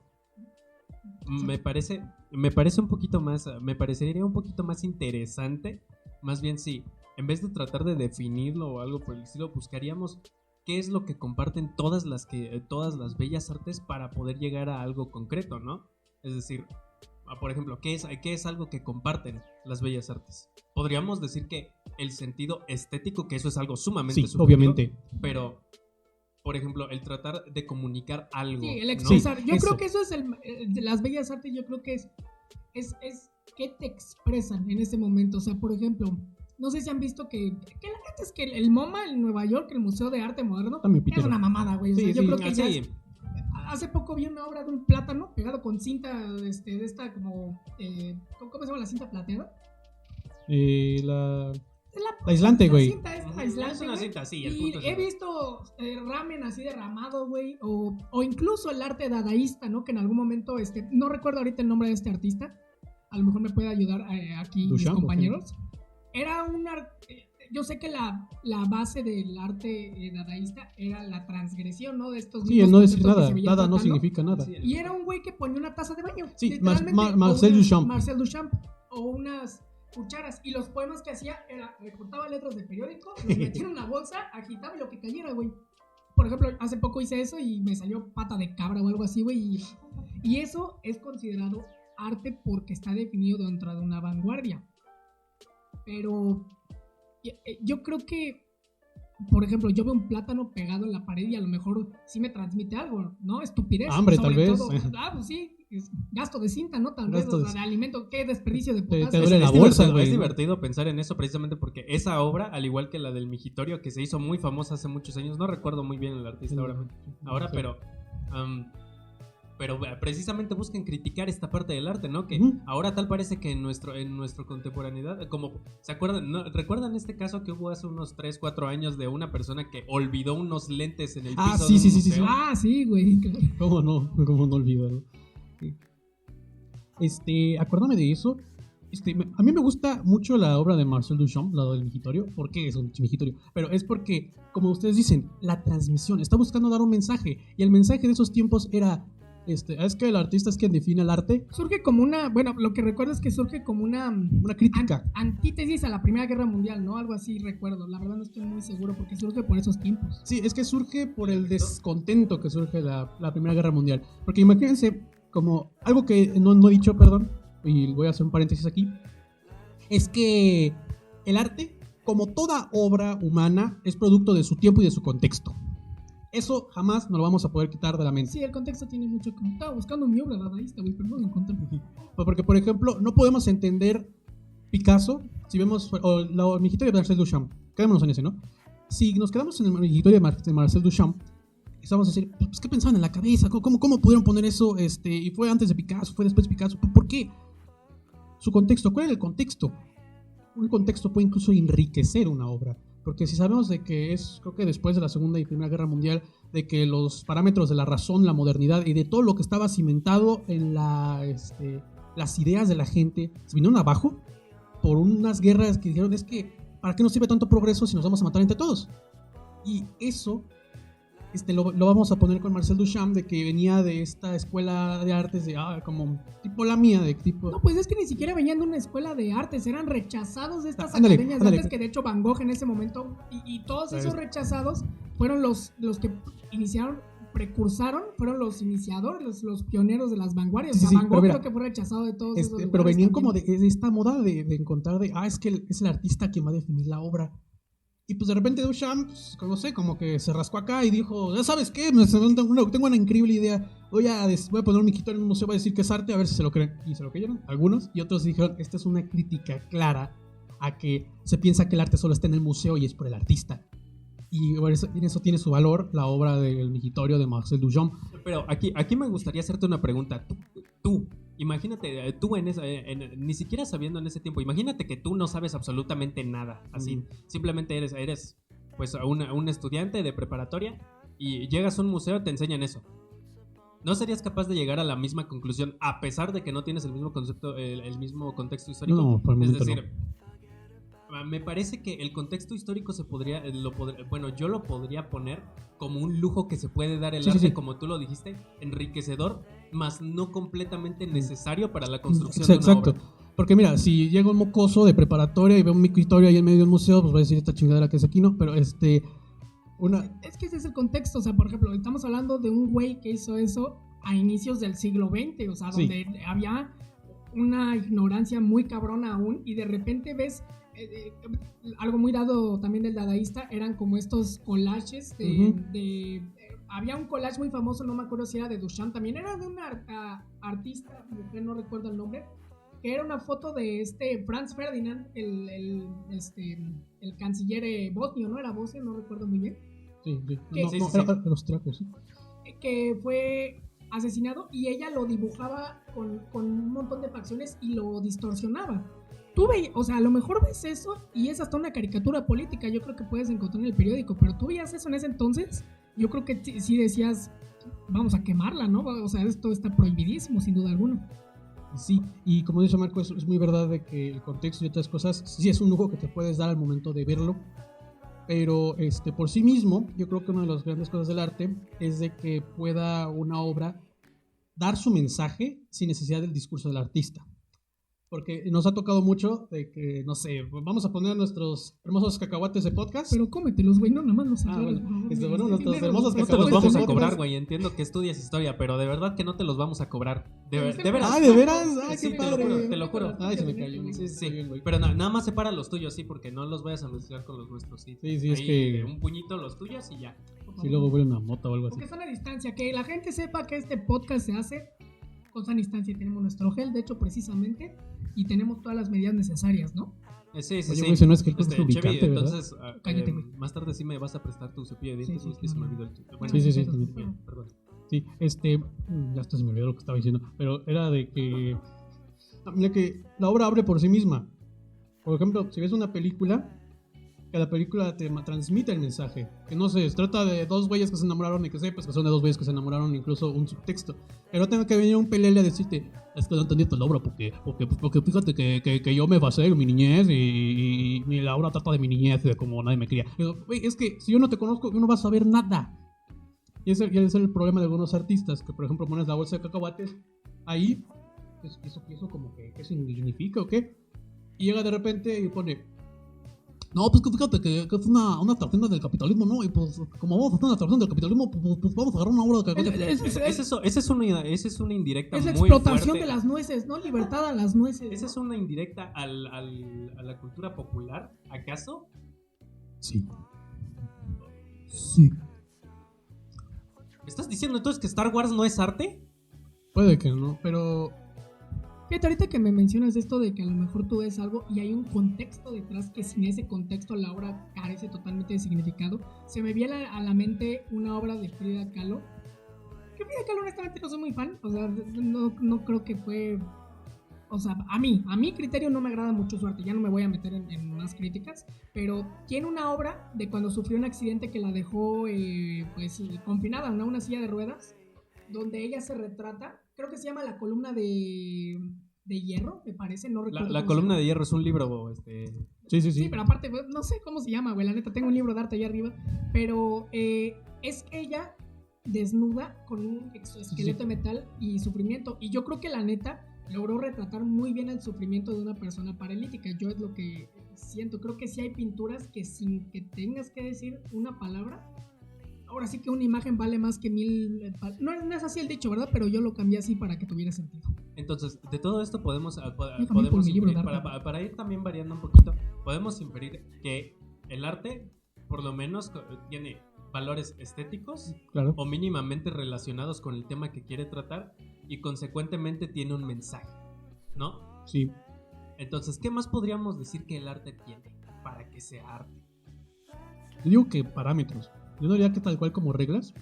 Me parecería un poquito más interesante, más bien si en vez de tratar de definirlo o algo por el estilo, buscaríamos qué es lo que comparten todas las bellas artes para poder llegar a algo concreto, ¿no? Es decir, por ejemplo, ¿qué es algo que comparten las bellas artes? Podríamos decir que el sentido estético, que eso es algo sumamente subjetivo, obviamente, pero por ejemplo, el tratar de comunicar algo. Sí, el expresar. ¿No? Yo creo que eso es de las bellas artes. Yo creo que es qué te expresan en ese momento. O sea, por ejemplo, no sé si han visto que la gente es que el MoMA en Nueva York, el Museo de Arte Moderno, es una mamada, güey. O sea, yo creo que ya hace poco vi una obra de un plátano pegado con cinta de esta como ¿cómo se llama la cinta plateada? La aislante, güey. Es una cinta, sí. Y he visto ramen así derramado, güey. O incluso el arte dadaísta, ¿no? Que en algún momento, no recuerdo ahorita el nombre de este artista. A lo mejor me puede ayudar aquí mis compañeros. Era yo sé que la base del arte dadaísta era la transgresión, ¿no? De estos sí, el no decir nada. Nada no significa nada. Y era un güey que ponía una taza de baño. Sí, Marcel Duchamp. O unas cucharas, y los poemas que hacía era recortaba letras de periódico, los metía en una bolsa, agitaba y lo que cayera, güey. Por ejemplo, hace poco hice eso y me salió pata de cabra o algo así, güey, y eso es considerado arte porque está definido dentro de una vanguardia. Pero yo creo que por ejemplo, yo veo un plátano pegado en la pared y a lo mejor sí me transmite algo, ¿no? Estupidez. Hambre, sobre tal vez. todo. Pues sí, gasto de cinta, ¿no? Tal vez, Gasto o de sea, de alimento, qué desperdicio de te potasio. duele la Es bolsa, divertido, güey, es ¿no? divertido pensar en eso precisamente porque esa obra, al igual que la del Migitorio, que se hizo muy famosa hace muchos años, no recuerdo muy bien el artista ahora, Sí. pero precisamente buscan criticar esta parte del arte, ¿no? Que ahora tal parece que en nuestra contemporaneidad, como, ¿se acuerdan? ¿No? ¿Recuerdan este caso que hubo hace unos 3, 4 años de una persona que olvidó unos lentes en el piso sí, de un sí, sí, museo? Sí, güey. Claro. ¿Cómo no olvidarlo? Acuérdame de eso. A mí me gusta mucho la obra de Marcel Duchamp, la del Migitorio. ¿Por qué es un Migitorio? Pero es porque, como ustedes dicen, la transmisión está buscando dar un mensaje. Y el mensaje de esos tiempos era: es que el artista es quien define el arte. Surge como una, bueno, lo que recuerdo es que surge como una crítica. Antítesis a la Primera Guerra Mundial, ¿no? Algo así recuerdo. La verdad no estoy muy seguro porque surge por esos tiempos. Sí, es que surge por el descontento que surge la Primera Guerra Mundial. Porque imagínense, como algo que no he dicho, perdón, y voy a hacer un paréntesis aquí, es que el arte, como toda obra humana, es producto de su tiempo y de su contexto. Eso jamás nos lo vamos a poder quitar de la mente. Sí, el contexto tiene mucho que... Estaba buscando mi obra dadaísta, güey, pero no lo encontré. Porque, por ejemplo, no podemos entender Picasso si vemos el Migitorio de Marcel Duchamp. Quedémonos en ese, ¿no? Si nos quedamos en el Migitorio de Marcel Duchamp, vamos a decir, pues, ¿qué pensaban en la cabeza? ¿Cómo pudieron poner eso? Y fue antes de Picasso, fue después de Picasso. ¿Por qué? Su contexto. ¿Cuál era el contexto? Un contexto puede incluso enriquecer una obra. Porque si sabemos de que creo que después de la Segunda y Primera Guerra Mundial, de que los parámetros de la razón, la modernidad y de todo lo que estaba cimentado en las ideas de la gente se vinieron abajo por unas guerras que dijeron, es que, ¿para qué nos sirve tanto progreso si nos vamos a matar entre todos? Y eso lo vamos a poner con Marcel Duchamp, de que venía de esta escuela de artes como tipo la mía, de tipo... No, pues es que ni siquiera venían de una escuela de artes, eran rechazados de estas Ándale, academias de artes, que de hecho Van Gogh en ese momento, y todos esos rechazados fueron los que precursaron, fueron los iniciadores, los pioneros de las vanguardias. Sí, o sea, Van Gogh mira, creo que fue rechazado de todos esos pero venían también. como de esta moda de encontrar es que es el artista quien va a definir la obra. Y pues de repente Duchamp, pues, no sé, como que se rascó acá y dijo, ¿ya sabes qué? Tengo una increíble idea. Voy a poner un Migitorio en un museo, voy a decir que es arte, a ver si se lo creen. Y se lo creyeron algunos, y otros dijeron, esta es una crítica clara a que se piensa que el arte solo está en el museo y es por el artista. Y en eso tiene su valor la obra del Migitorio de Marcel Duchamp. Pero aquí me gustaría hacerte una pregunta. Tú imagínate, tú ni siquiera sabiendo en ese tiempo, imagínate que tú no sabes absolutamente nada, así, simplemente eres pues un estudiante de preparatoria y llegas a un museo y te enseñan eso. ¿No serías capaz de llegar a la misma conclusión a pesar de que no tienes el mismo concepto, el mismo contexto histórico? No, por el momento es decir, no. Me parece que el contexto histórico yo lo podría poner como un lujo que se puede dar el arte, sí. como tú lo dijiste, enriquecedor, más no completamente necesario para la construcción de una Exacto. obra. Porque mira, si llega un mocoso de preparatoria y ve un Migitorio ahí en medio del museo, pues va a decir esta chingadera que es aquí, ¿no? Pero Es que ese es el contexto, o sea, por ejemplo, estamos hablando de un güey que hizo eso a inicios del siglo XX, o sea, donde había una ignorancia muy cabrona aún, y de repente ves algo muy dado también del dadaísta, eran como estos collages había un collage muy famoso, no me acuerdo si era de Duchamp, también era de una artista, mujer, no recuerdo el nombre, que era una foto de Franz Ferdinand, el canciller bosnio, ¿no? Era bosnio, no recuerdo muy bien. Sí. Era los trapos, sí. Que fue asesinado y ella lo dibujaba con un montón de facciones y lo distorsionaba. O sea, a lo mejor ves eso y es hasta una caricatura política, yo creo que puedes encontrar en el periódico, pero tú veías eso en ese entonces, yo creo que sí decías, vamos a quemarla, ¿no? O sea, esto está prohibidísimo, sin duda alguna. Sí, y como dice Marco, es muy verdad de que el contexto y otras cosas sí es un lujo que te puedes dar al momento de verlo, pero por sí mismo, yo creo que una de las grandes cosas del arte es de que pueda una obra dar su mensaje sin necesidad del discurso del artista. Porque nos ha tocado mucho de que, no sé, vamos a poner nuestros hermosos cacahuates de podcast. Pero cómetelos, güey, no, nada más los agarras. Bueno, nuestros hermosos No te los cacahuates vamos de a cobrar, podcast. güey. Entiendo que estudias historia, pero de verdad que no te los vamos a cobrar. De veras. ¡Ay, de veras! ¡Ay, Sí, qué padre! te lo juro. Ay, se me cayó. Sí, sí. Muy bien, güey. Pero nada más separa los tuyos, sí, porque no los vayas a mezclar con los nuestros, sí. Sí, es Ahí, que un puñito los tuyos y ya. si luego vuelve una mota o algo así. Porque son a distancia, que la gente sepa que este podcast se hace con sana distancia. Tenemos nuestro gel, de hecho, precisamente, y tenemos todas las medidas necesarias, ¿no? Sí, sí, Oye, sí. güey, ese no es gel, es lubricante, Chevy, ¿verdad? entonces, Cállate, güey. más tarde sí me vas a prestar tu cepillo de dientes, Sí, es que se me olvidó el tuyo. Bueno, Sí. Perdón. Sí, ya hasta se me olvidó lo que estaba diciendo, pero era de que la obra abre por sí misma. Por ejemplo, si ves una película, que la película te transmite el mensaje, que no sé, se trata de dos güeyes que se enamoraron y que sepas que son de dos güeyes que se enamoraron, incluso un subtexto, pero no tengo que venir un pelele a decirte, es que no entendiste la obra porque fíjate que yo me basé en mi niñez y la obra trata de mi niñez, de cómo nadie me quería. Pero, güey, es que si yo no te conozco, yo no vas a saber nada. Y ese es el problema de algunos artistas, que por ejemplo pones la bolsa de cacahuates ahí, eso como que ¿qué significa o qué? Y llega de repente y pone, no, pues que fíjate que es una torcena del capitalismo, ¿no? Y pues como vamos a hacer una torcena del capitalismo, pues vamos a agarrar una obra de cacahuates. Esa es una indirecta Es la muy explotación fuerte. de las nueces, ¿no? Libertad a las nueces. Esa es una indirecta a la cultura popular, ¿acaso? Sí. ¿Estás diciendo entonces que Star Wars no es arte? Puede que no, pero Fíjate, ahorita que me mencionas esto de que a lo mejor tú ves algo y hay un contexto detrás que sin ese contexto la obra carece totalmente de significado, se me viene a la mente una obra de Frida Kahlo. Que Frida Kahlo honestamente no soy muy fan, o sea, no creo que fue... O sea, a mi criterio no me agrada mucho su arte, ya no me voy a meter en más críticas, pero tiene una obra de cuando sufrió un accidente que la dejó confinada en una silla de ruedas, donde ella se retrata, creo que se llama La columna de hierro, me parece, no recuerdo. La cómo columna se de llama. hierro es un libro, sí. Sí, pero aparte, no sé cómo se llama, güey, la neta, tengo un libro de arte allá arriba, pero es ella desnuda con un exoesqueleto de metal y sufrimiento, y yo creo que la neta logró retratar muy bien el sufrimiento de una persona paralítica. Yo es lo que siento. Creo que sí hay pinturas que sin que tengas que decir una palabra, ahora sí que una imagen vale más que 1000. No es así el dicho, ¿verdad? Pero yo lo cambié así para que tuviera sentido. Entonces, de todo esto podemos por mi libro de inferir, arte. para ir también variando un poquito, podemos inferir que el arte, por lo menos, tiene valores estéticos, claro. o mínimamente relacionados con el tema que quiere tratar, y consecuentemente tiene un mensaje, ¿no? Sí. Entonces, ¿qué más podríamos decir que el arte tiene para que sea arte? Yo digo que parámetros. Yo no diría que tal cual como reglas,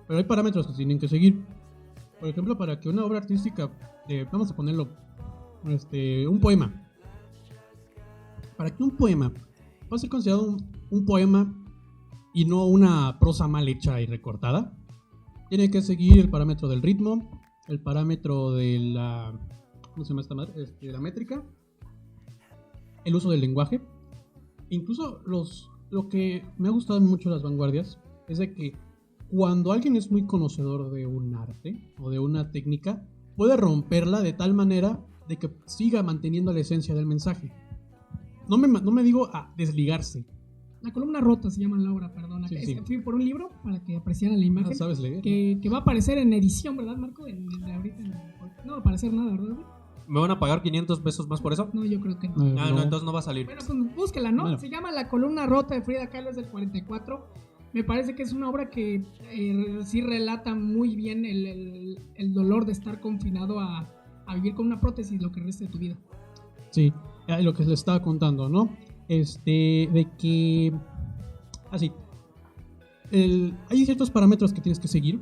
pero hay parámetros que tienen que seguir. Por ejemplo, para que una obra artística, vamos a ponerlo, un poema. Para que un poema pueda ser considerado un poema y no una prosa mal hecha y recortada, tiene que seguir el parámetro del ritmo, el parámetro de la... ¿Cómo se llama esta madre? La métrica, el uso del lenguaje. Incluso lo que me ha gustado mucho de las vanguardias es de que cuando alguien es muy conocedor de un arte o de una técnica, puede romperla de tal manera de que siga manteniendo la esencia del mensaje. No me digo a desligarse. La columna rota se llama la obra, perdona. Sí. Fui por un libro para que apreciaran la imagen. ¿Sabes leer? Que va a aparecer en edición, ¿verdad, Marco? No va a aparecer nada, ¿verdad? ¿Me van a pagar 500 pesos más por eso? No, yo creo que no. No, entonces no va a salir. Bueno, pues búsquela, ¿no? Bueno. Se llama La columna rota de Frida Kahlo, es del 44. Me parece que es una obra que sí relata muy bien el dolor de estar confinado a vivir con una prótesis lo que resta de tu vida. Sí, lo que les estaba contando, ¿no? De que... Así. Hay ciertos parámetros que tienes que seguir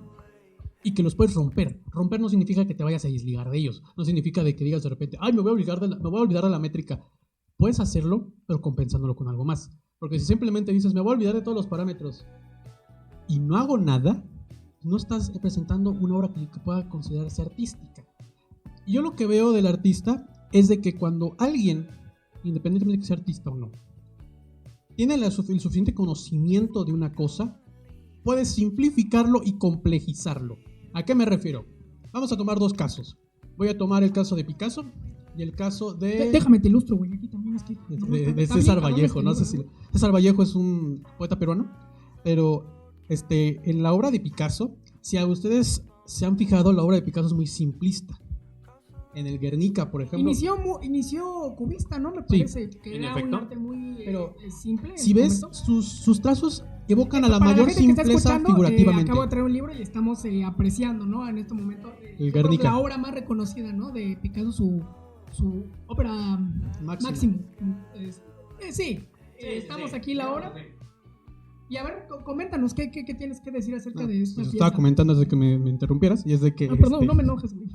y que los puedes romper. Romper no significa que te vayas a desligar de ellos. No significa de que digas de repente, ay, me voy a olvidar de la métrica. Puedes hacerlo, pero compensándolo con algo más. Porque si simplemente dices, me voy a olvidar de todos los parámetros y no hago nada, no estás presentando una obra que pueda considerarse artística. Y yo lo que veo del artista es de que cuando alguien, independientemente de que sea artista o no, tiene el suficiente conocimiento de una cosa, puede simplificarlo y complejizarlo. ¿A qué me refiero? Vamos a tomar dos casos. Voy a tomar el caso de Picasso y y el caso de... Déjame te ilustro, güey, aquí también es que... de César Vallejo, no sé si... César Vallejo es un poeta peruano, pero en la obra de Picasso, si a ustedes se han fijado, la obra de Picasso es muy simplista. En el Guernica, por ejemplo... Inició cubista, ¿no? Me parece que en era efecto. un arte muy Pero simple. Si ves, sus trazos evocan a la mayor simpleza figurativamente. Acabo de traer un libro y estamos apreciando, ¿no? En este momento el Guernica. La obra más reconocida, ¿no? De Picasso, su ópera Máximo. Estamos aquí la obra. Y a ver, coméntanos, ¿qué tienes que decir acerca de esta pieza? Estaba comentando desde que me interrumpieras y es de que... perdón, no me enojes, güey.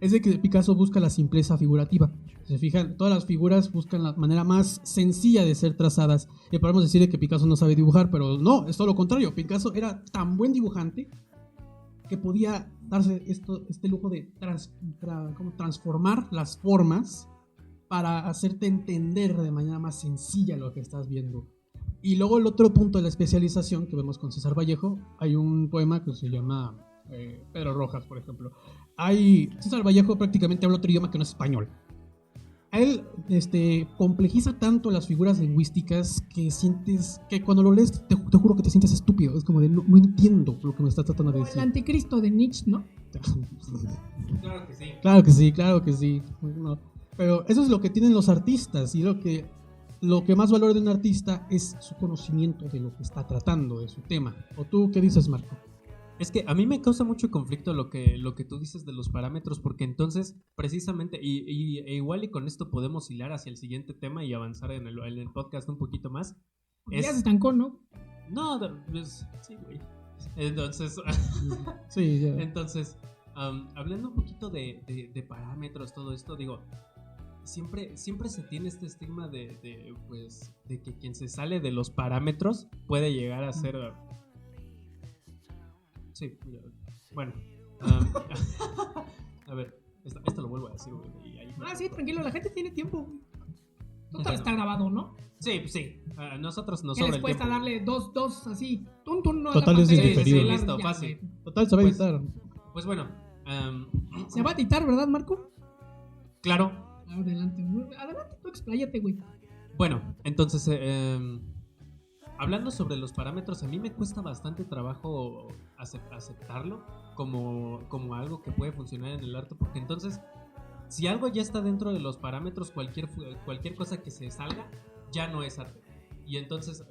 Es de que Picasso busca la simpleza figurativa. Se fijan, todas las figuras buscan la manera más sencilla de ser trazadas. Y podemos decir que Picasso no sabe dibujar, pero no, es todo lo contrario. Picasso era tan buen dibujante que podía darse este lujo de transformar las formas para hacerte entender de manera más sencilla lo que estás viendo. Y luego el otro punto de la especialización que vemos con César Vallejo, hay un poema que se llama Pedro Rojas, por ejemplo. César Vallejo prácticamente habla otro idioma que no es español. A él complejiza tanto las figuras lingüísticas que sientes que cuando lo lees te juro que te sientes estúpido. Es como de no entiendo lo que me está tratando de decir. El anticristo de Nietzsche, ¿no? Claro que sí. Claro que sí. No, pero eso es lo que tienen los artistas y lo que más valora de un artista es su conocimiento de lo que está tratando, de su tema. ¿O tú qué dices, Marco? Es que a mí me causa mucho conflicto lo que tú dices de los parámetros, porque entonces, precisamente, igual y con esto podemos hilar hacia el siguiente tema y avanzar en el podcast un poquito más. Ya se estancó, ¿no? No, pues, sí, güey. Entonces, sí, ya. Entonces, hablando un poquito de parámetros, todo esto, digo, siempre se tiene este estigma de que quien se sale de los parámetros puede llegar a ser... Sí, bueno. A ver, esto lo vuelvo a decir, güey. Sí, tranquilo, la gente tiene tiempo. Total, está grabado, ¿no? Sí. Nosotros nos sobra el tiempo. Les cuesta darle dos así. No. Total es indiferido. Sí, listo, fácil. Total se va a editar. Pues bueno. Se va a editar, ¿verdad, Marco? Claro. Adelante, tú expláyate, güey. Bueno, entonces... hablando sobre los parámetros, a mí me cuesta bastante trabajo aceptarlo como algo que puede funcionar en el arte, porque entonces, si algo ya está dentro de los parámetros, cualquier cosa que se salga ya no es arte. Y entonces,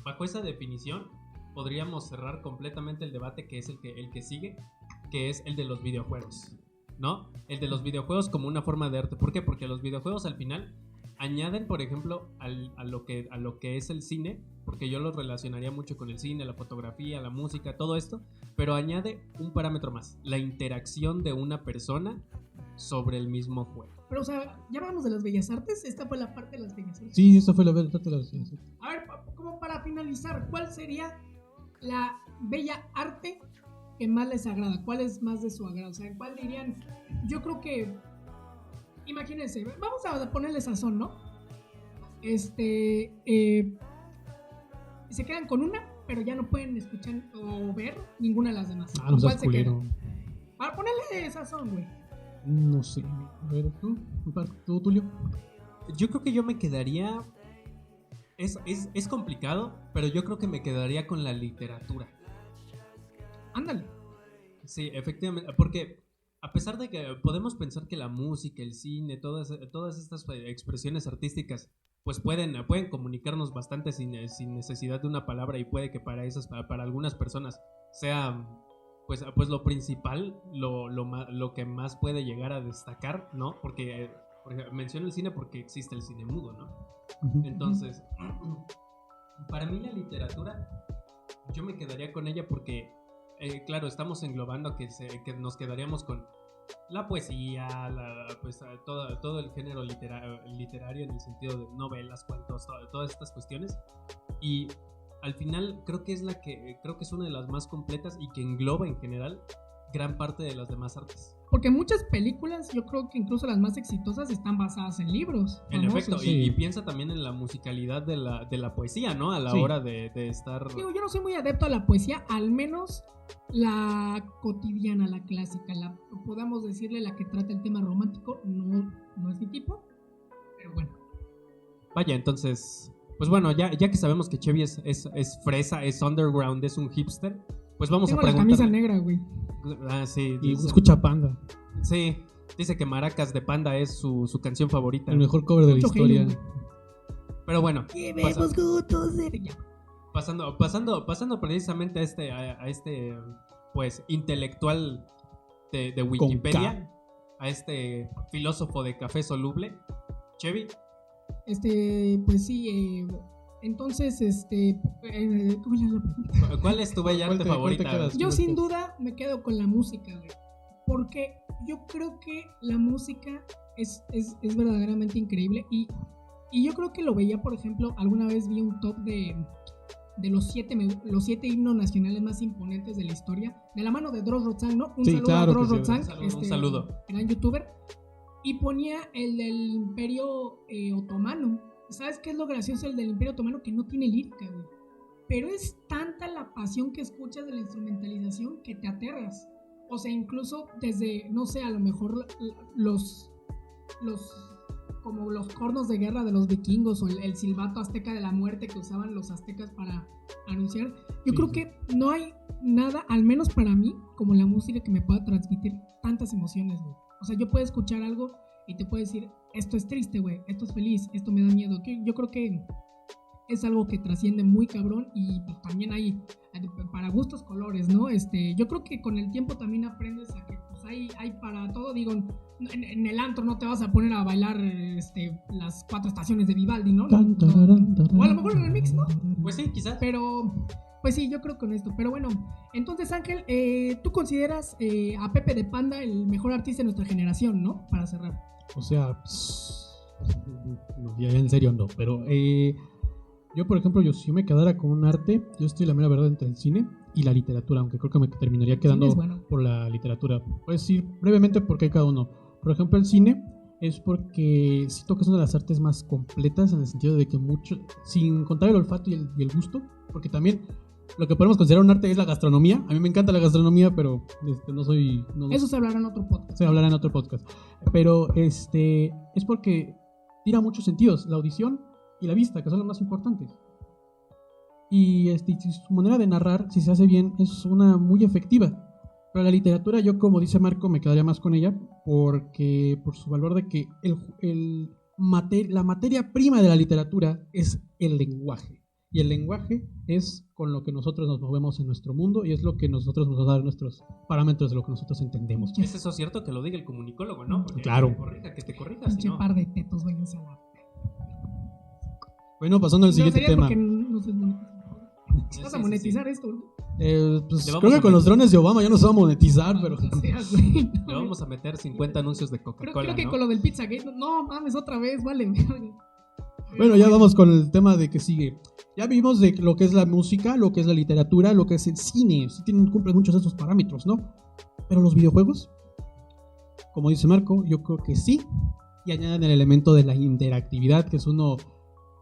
bajo esa definición, podríamos cerrar completamente el debate que es el que sigue, que es el de los videojuegos, ¿no? El de los videojuegos como una forma de arte. ¿Por qué? Porque los videojuegos al final añaden, por ejemplo, a lo que es el cine, porque yo lo relacionaría mucho con el cine, la fotografía, la música, todo esto, pero añade un parámetro más, la interacción de una persona sobre el mismo juego. Pero, o sea, ya hablamos de las bellas artes, esta fue la parte de las bellas artes. Sí, esta fue la parte de las bellas artes. A ver, como para finalizar, ¿cuál sería la bella arte que más les agrada? ¿Cuál es más de su agrado? O sea, ¿cuál dirían? Yo creo que, imagínense, vamos a ponerle sazón, ¿no? Se quedan con una, pero ya no pueden escuchar o ver ninguna de las demás. No seas ¿Cuál se queda? culero. Para ponerle sazón, güey. No sé. A ver, ¿tú, Tulio? Yo creo que yo me quedaría... Es complicado, pero yo creo que me quedaría con la literatura. Ándale. Sí, efectivamente, porque a pesar de que podemos pensar que la música, el cine, todas estas expresiones artísticas pues pueden comunicarnos bastante sin necesidad de una palabra, y puede que para algunas personas sea pues lo principal, lo que más puede llegar a destacar, ¿no? Porque menciono el cine porque existe el cine mudo, ¿no? Entonces, para mí la literatura, yo me quedaría con ella porque, claro, estamos englobando que nos quedaríamos con la poesía, todo el género literario en el sentido de novelas, cuentos, todas estas cuestiones, y al final creo que es una de las más completas y que engloba en general gran parte de las demás artes. Porque muchas películas, yo creo que incluso las más exitosas, están basadas en libros. En efecto, sí. y piensa también en la musicalidad de la poesía, ¿no? A la hora de estar... Digo, yo no soy muy adepto a la poesía, al menos la cotidiana, la clásica, podamos decirle la que trata el tema romántico, no es mi tipo. Vaya, entonces, pues bueno, ya que sabemos que Chevy es fresa, es underground, es un hipster, pues vamos Tengo a la preguntar. camisa negra, güey. Ah, sí. Y escucha Panda, Sí, dice que Maracas de Panda es su canción favorita. el mejor cover de la Mucho historia. Halo, Pero bueno, Llevemos juntos. Ya. pasando precisamente a este pues intelectual de Wikipedia, a este filósofo de café soluble, Chevy. Pues sí, entonces, ¿cómo es la pregunta? ¿Cuál es tu bella arte ¿Cuál te favorita? quedas? Yo sin duda me quedo con la música, güey. Porque yo creo que la música es verdaderamente increíble. Y yo creo que lo veía, por ejemplo, alguna vez vi un top de los 7 himnos nacionales más imponentes de la historia. De la mano de Dross Rotzang, ¿no? Un Sí, saludo claro a Dross que sí, Rotzang. un saludo. Gran youtuber. Y ponía el del Imperio Otomano. ¿Sabes qué es lo gracioso del Imperio Otomano? Que no tiene lírica, güey. Pero es tanta la pasión que escuchas de la instrumentalización que te aterras. O sea, incluso desde, no sé, a lo mejor como los cornos de guerra de los vikingos o el silbato azteca de la muerte que usaban los aztecas para anunciar. Yo creo que no hay nada, al menos para mí, como la música que me pueda transmitir tantas emociones, güey. O sea, yo puedo escuchar algo y te puedo decir, esto es triste, güey, esto es feliz, esto me da miedo. Yo creo que es algo que trasciende muy cabrón y pues también hay para gustos colores, ¿no? Yo creo que con el tiempo también aprendes a que pues hay para todo. Digo, en el antro no te vas a poner a bailar las 4 estaciones de Vivaldi, ¿no? O a lo mejor el remix, ¿no? Pues sí, quizás. Pero pues sí, yo creo con esto. Pero bueno, entonces Ángel, ¿tú consideras a Pepe de Panda el mejor artista de nuestra generación, ¿no? Para cerrar. O sea, no, ya en serio no, pero yo, por ejemplo, si yo me quedara con un arte, yo estoy la mera verdad entre el cine y la literatura, aunque creo que me terminaría quedando por la literatura. Puedo decir brevemente por qué cada uno. Por ejemplo, el cine es porque siento que es una de las artes más completas en el sentido de que mucho, sin contar el olfato y el gusto, porque también lo que podemos considerar un arte es la gastronomía. A mí me encanta la gastronomía, pero no soy... Eso se hablará en otro podcast. Se hablará en otro podcast. Pero es porque tira muchos sentidos, la audición y la vista, que son los más importantes. Y su manera de narrar, si se hace bien, es una muy efectiva. Pero la literatura, yo como dice Marco, me quedaría más con ella porque por su valor de que la materia prima de la literatura es el lenguaje. Y el lenguaje es con lo que nosotros nos movemos en nuestro mundo y es lo que nosotros nos da nuestros parámetros de lo que nosotros entendemos. ¿Es eso cierto que lo diga el comunicólogo, no? Porque claro. Que te corrijas. Pinche par de tetos, güey, a la... Bueno, pasando al siguiente tema. ¿Vas a monetizar esto, güey? Pues creo que con los drones de Obama ya no se va a monetizar, pero... Le vamos a meter 50 anuncios de Coca-Cola, creo que ¿no? con lo del Pizzagate, no mames, otra vez, vale. Bueno, ya vamos con el tema de que sigue. Ya vimos de lo que es la música, lo que es la literatura, lo que es el cine. Sí cumplen muchos de esos parámetros, ¿no? Pero los videojuegos, como dice Marco, yo creo que sí. Y añaden el elemento de la interactividad, que es uno,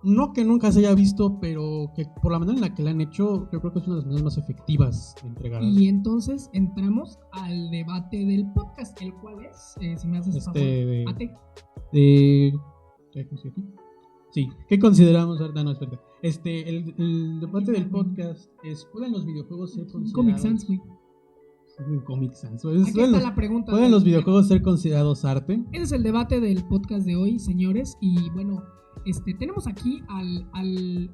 no que nunca se haya visto, pero que por la manera en la que la han hecho, yo creo que es una de las maneras más efectivas de entregar. Y entonces entramos al debate del podcast, el cual es, si me haces favor, Sí, ¿qué consideramos? No, espérate. El debate del podcast es: ¿pueden los videojuegos ser considerados? Comic Sans, güey. Comic Sans. Aquí está la pregunta. ¿Pueden los videojuegos ser considerados arte? Ese es el debate del podcast de hoy, señores. Y bueno, tenemos aquí al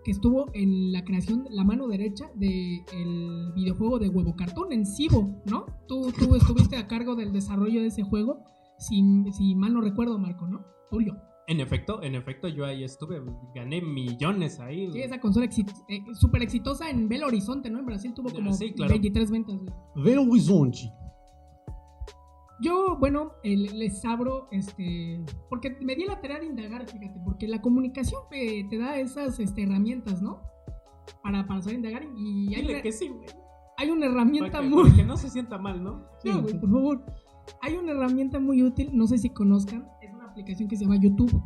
que estuvo en la creación, la mano derecha del videojuego de Huevo Cartón en Cibo, ¿no? Tú estuviste a cargo del desarrollo de ese juego, si mal no recuerdo, Marco, ¿no? Tulio. En efecto, yo ahí estuve, gané millones ahí. Sí, esa consola súper exitosa en Belo Horizonte, ¿no? En Brasil tuvo como 23 ventas. Belo Horizonte. Yo, bueno, les abro, porque me di la tarea de indagar, fíjate, porque la comunicación te da esas herramientas, ¿no? Para saber indagar y hay una herramienta para que no se sienta mal, ¿no? Sí, güey, por favor. Hay una herramienta muy útil, no sé si conozcan, es una aplicación que se llama YouTube.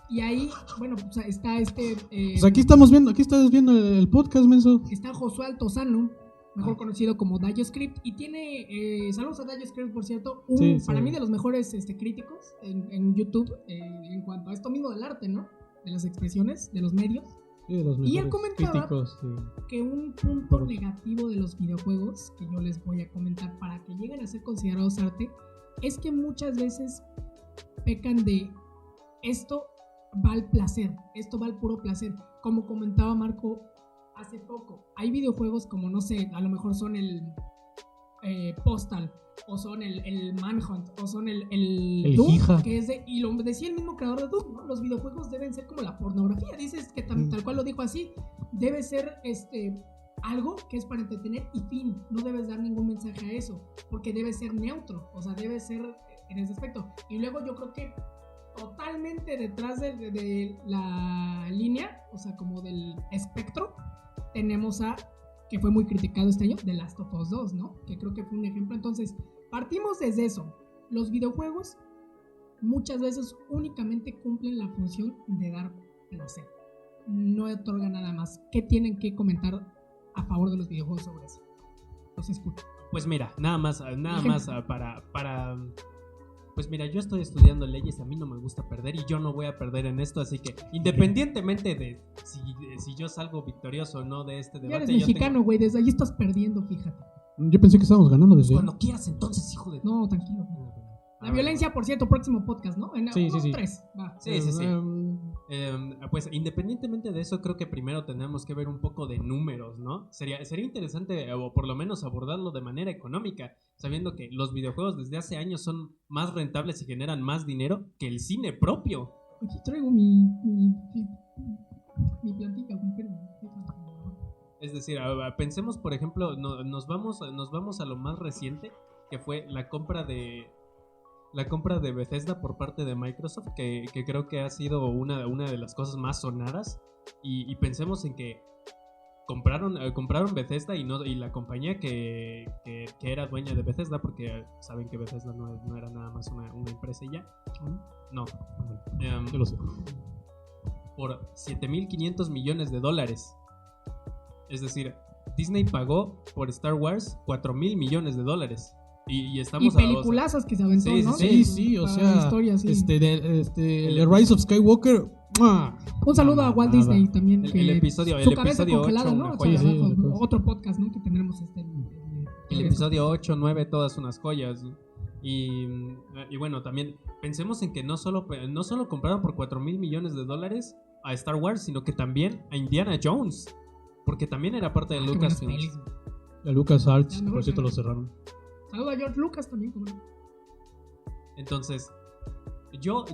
Y ahí, bueno, pues está pues aquí estás viendo el podcast, menso. Está Josué Altozano, mejor conocido como DayoScript, y tiene, saludos a DayoScript, por cierto, para mí de los mejores críticos en YouTube en cuanto a esto mismo del arte, ¿no? las expresiones, de los medios. Sí, de los Y él mejores comentaba críticos. que un punto negativo de los videojuegos, que yo les voy a comentar para que lleguen a ser considerados arte, es que muchas veces pecan de esto va al placer, esto va al puro placer. Como comentaba Marco hace poco, hay videojuegos como, no sé, a lo mejor son el Postal, o son el Manhunt, o son el Doom, Hija. que es de, y lo decía el mismo creador de Doom, ¿no? Los videojuegos deben ser como la pornografía, dices que tal cual lo dijo así, debe ser algo que es para entretener y fin, no debes dar ningún mensaje a eso, porque debe ser neutro, o sea, debe ser en ese aspecto. Y luego yo creo que totalmente detrás de la línea, o sea, como del espectro, tenemos que fue muy criticado este año, The Last of Us 2, ¿no? Que creo que fue un ejemplo. Entonces, partimos desde eso. Los videojuegos muchas veces únicamente cumplen la función de dar placer. No otorgan nada más. ¿Qué tienen que comentar a favor de los videojuegos sobre eso? Los escucho. Pues mira, nada más para pues mira, yo estoy estudiando leyes, a mí no me gusta perder y yo no voy a perder en esto, así que independientemente de si yo salgo victorioso o no de este debate... Ya eres mexicano, güey, desde ahí estás perdiendo, fíjate. Yo pensé que estábamos ganando desde... Cuando quieras entonces, hijo de... No, tranquilo. La violencia, por cierto, próximo podcast, ¿no? Sí. 3, va. Sí. Pues independientemente de eso, creo que primero tenemos que ver un poco de números, ¿no? Sería interesante, o por lo menos abordarlo de manera económica, sabiendo que los videojuegos desde hace años son más rentables y generan más dinero que el cine propio. Aquí traigo mi plantita, güey. Es decir, pensemos, por ejemplo, nos vamos a lo más reciente, que fue la compra de Bethesda por parte de Microsoft, que creo que ha sido una de las cosas más sonadas, y pensemos en que compraron Bethesda y la compañía que era dueña de Bethesda, porque saben que Bethesda no era nada más una empresa y ya. No. Yo lo sé. Por $7,500 millones. Es decir, Disney pagó por Star Wars $4,000 millones. Y estamos y peliculazas que se aventó, ¿no? Sí, o sea, historia, sí. el Rise of Skywalker. Un saludo a Walt Disney también, que el episodio congelada, 8, ¿no? Otro podcast, ¿no? Que tendremos el episodio 8, 9, todas unas joyas. Y bueno, también pensemos en que no solo compraron por $4,000 millones a Star Wars, sino que también a Indiana Jones, porque también era parte de Lucasfilms. A LucasArts, por cierto, lo cerraron. Saludos a George Lucas también, como... Entonces, yo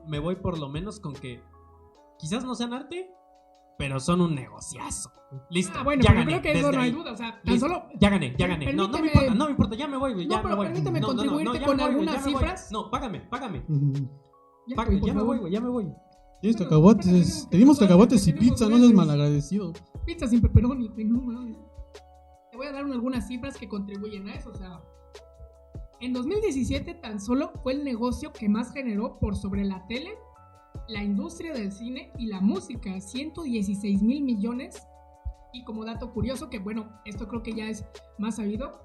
me voy por lo menos con que quizás no sean arte, pero son un negociazo. Listo. Bueno, ya pero gané, creo que eso no hay duda. O sea, tan solo. Ya gané. No me importa, ya me voy, güey. No, pero permíteme contribuirte con algunas cifras. No, págame. Ya me voy, güey, ya me voy. Tienes cacahuates. Te dimos cacahuates y pizza, no seas malagradecido. Pizza sin pepperoni, no mames. Te voy a dar algunas cifras que contribuyen a eso, o sea. En 2017 tan solo fue el negocio que más generó por sobre la tele, la industria del cine y la música, 116,000 millones. Y como dato curioso, que bueno, esto creo que ya es más sabido,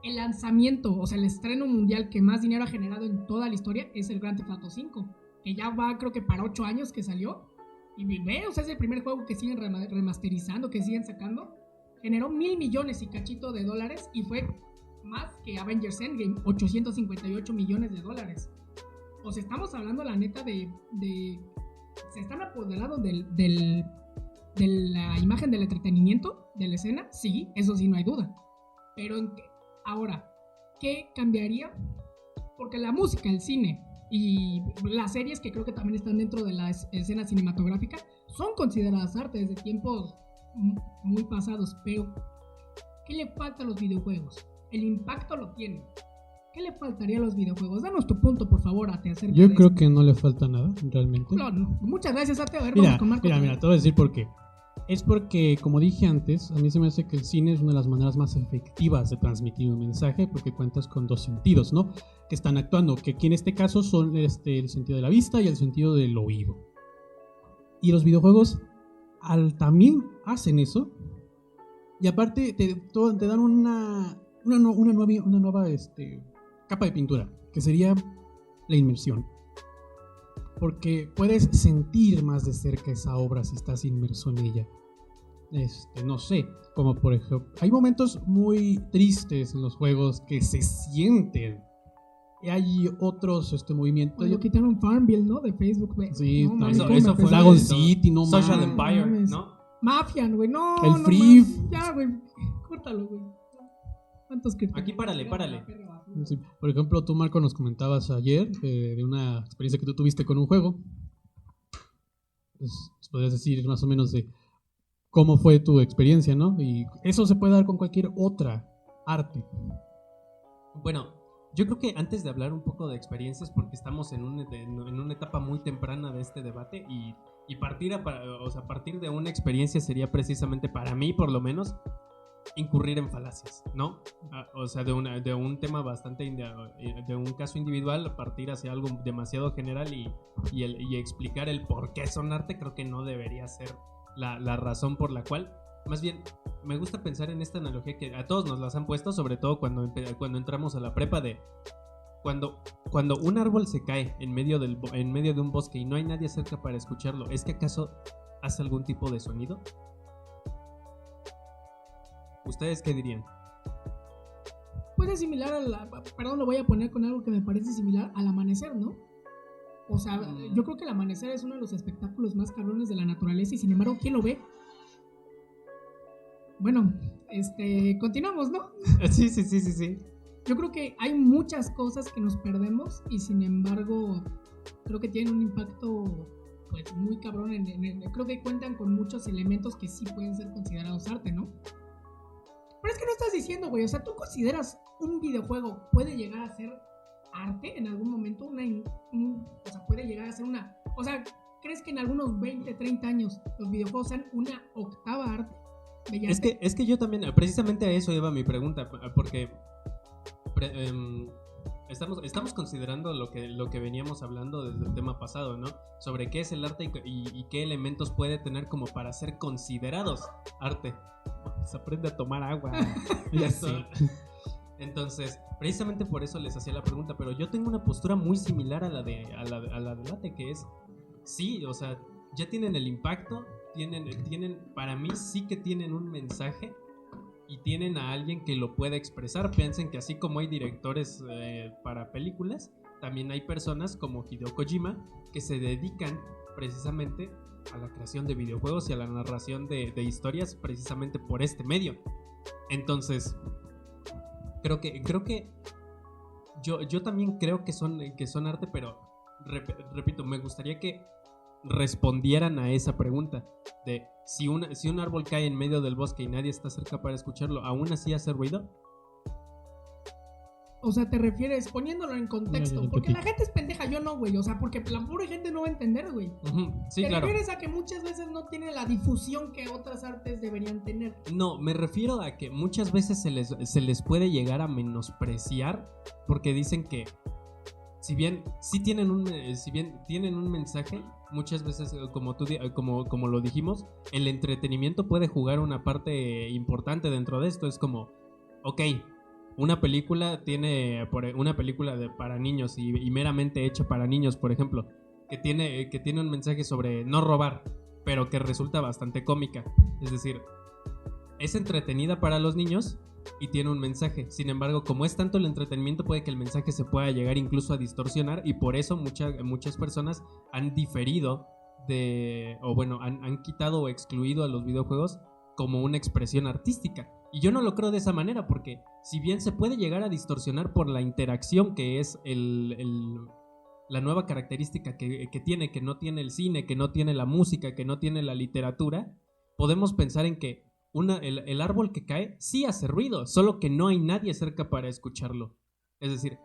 el lanzamiento, o sea, el estreno mundial que más dinero ha generado en toda la historia es el Grand Theft Auto 5, que ya va creo que para 8 años que salió. Y ve, o sea, es el primer juego que siguen remasterizando, que siguen sacando. Generó 1,000 millones y cachito de dólares y fue más que Avengers Endgame, 858 millones de dólares. O sea, estamos hablando la neta de se están apoderando de la imagen del entretenimiento, de la escena, sí, eso sí no hay duda. Pero ahora, ¿qué cambiaría? Porque la música, el cine y las series, que creo que también están dentro de la escena cinematográfica, son consideradas arte desde tiempos muy pasados. Pero, ¿qué le falta a los videojuegos? El impacto lo tiene. ¿Qué le faltaría a los videojuegos? Danos tu punto, por favor, Ate, acerca Yo de creo esto. que no le falta nada, realmente. No, muchas gracias, Ate. A ver, Mira, vamos con Marco. mira, te voy a decir por qué. Es porque, como dije antes, a mí se me hace que el cine es una de las maneras más efectivas de transmitir un mensaje, porque cuentas con dos sentidos, ¿no? Que están actuando, que aquí en este caso son el sentido de la vista y el sentido del oído. Y los videojuegos también hacen eso. Y aparte te dan una nueva capa de pintura, que sería la inmersión. porque puedes sentir más de cerca esa obra si estás inmerso en ella. No sé, como por ejemplo, hay momentos muy tristes en los juegos que se sienten. Y hay otros movimientos. Cuando quitaron Farmville, ¿no? De Facebook, güey. Sí, no, mames, eso fue Dragon City, no Social mames. Empire, ¿no? Mafian, güey, no. El no Free. mames. Ya, güey, córtalo, güey. ¿Cuántos que Aquí párale. Sí. Por ejemplo, tú, Marco, nos comentabas ayer de una experiencia que tú tuviste con un juego. Pues, ¿nos podrías decir más o menos de cómo fue tu experiencia, ¿no? Y eso se puede dar con cualquier otra arte. Bueno, yo creo que antes de hablar un poco de experiencias, porque estamos en una etapa muy temprana de este debate y partir de una experiencia sería precisamente, para mí por lo menos, incurrir en falacias, ¿no? O sea, de un tema bastante, de un caso individual, partir hacia algo demasiado general y explicar el por qué son arte, creo que no debería ser la razón por la cual. Más bien, me gusta pensar en esta analogía que a todos nos las han puesto, sobre todo cuando entramos a la prepa, de cuando un árbol se cae en medio de un bosque y no hay nadie cerca para escucharlo, ¿es que acaso hace algún tipo de sonido? ¿Ustedes qué dirían? Pues es similar perdón, lo voy a poner con algo que me parece similar al amanecer, ¿no? O sea, yo creo que el amanecer es uno de los espectáculos más cabrones de la naturaleza y sin embargo, ¿quién lo ve? Bueno, continuamos, ¿no? Sí. Yo creo que hay muchas cosas que nos perdemos y sin embargo creo que tienen un impacto pues muy cabrón creo que cuentan con muchos elementos que sí pueden ser considerados arte, ¿no? Pero es que no estás diciendo, güey, o sea, ¿tú consideras un videojuego puede llegar a ser arte en algún momento? O sea, puede llegar a ser o sea, ¿crees que en algunos 20, 30 años los videojuegos sean una octava arte? Es que yo también, precisamente a eso iba mi pregunta, porque estamos considerando lo que veníamos hablando desde el tema pasado, ¿no? Sobre qué es el arte y qué elementos puede tener como para ser considerados arte. Se aprende a tomar agua. Entonces, precisamente por eso les hacía la pregunta, pero yo tengo una postura muy similar a la de Late, que es, sí, o sea, ya tienen el impacto, tienen, para mí sí que tienen un mensaje y tienen a alguien que lo pueda expresar. Piensen que así como hay directores para películas, también hay personas como Hideo Kojima que se dedican precisamente a la creación de videojuegos y a la narración de historias precisamente por este medio. Entonces, creo que yo también creo que son arte, pero repito, me gustaría que respondieran a esa pregunta de si un árbol cae en medio del bosque y nadie está cerca para escucharlo, ¿aún así hace ruido? O sea, te refieres, poniéndolo en contexto, porque la gente es pendeja, yo no, güey, o sea, porque la pobre gente no va a entender, güey. Sí, ¿Te claro. refieres a que muchas veces no tiene la difusión que otras artes deberían tener? No, me refiero a que muchas veces se les puede llegar a menospreciar porque dicen que si bien tienen un mensaje, muchas veces, como lo dijimos, el entretenimiento puede jugar una parte importante dentro de esto. Es como, ok, una película para niños y meramente hecha para niños, por ejemplo, que tiene un mensaje sobre no robar, pero que resulta bastante cómica. Es decir, es entretenida para los niños y tiene un mensaje. Sin embargo, como es tanto el entretenimiento, puede que el mensaje se pueda llegar incluso a distorsionar, y por eso muchas personas han diferido han quitado o excluido a los videojuegos como una expresión artística. Y yo no lo creo de esa manera, porque si bien se puede llegar a distorsionar por la interacción, que es la nueva característica que tiene, que no tiene el cine, que no tiene la música, que no tiene la literatura, podemos pensar en que el árbol que cae sí hace ruido, solo que no hay nadie cerca para escucharlo. Es decir,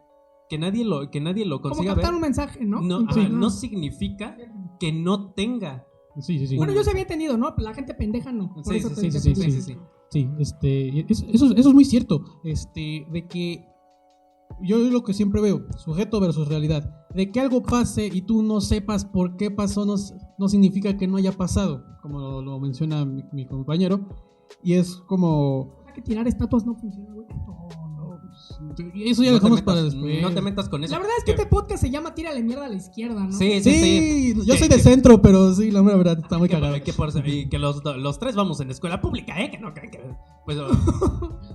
que nadie lo consiga ver. Como captar un mensaje, ¿no? No significa que no tenga. Sí. Bueno, yo se había entendido, ¿no? La gente pendeja no. Por eso Sí. Sí, eso es muy cierto. De que yo lo que siempre veo, sujeto versus realidad. De que algo pase y tú no sepas por qué pasó, no significa que no haya pasado, como lo menciona mi compañero. Y es como... que tirar estatuas no funciona, güey. No. Eso ya dejamos para después. No te metas con eso. La verdad es que este podcast se llama Tírale mierda a la izquierda, ¿no? Sí, yo soy de centro, pero sí, la verdad, está muy cagado. Y que los tres vamos en escuela pública, que no crean que... Pues,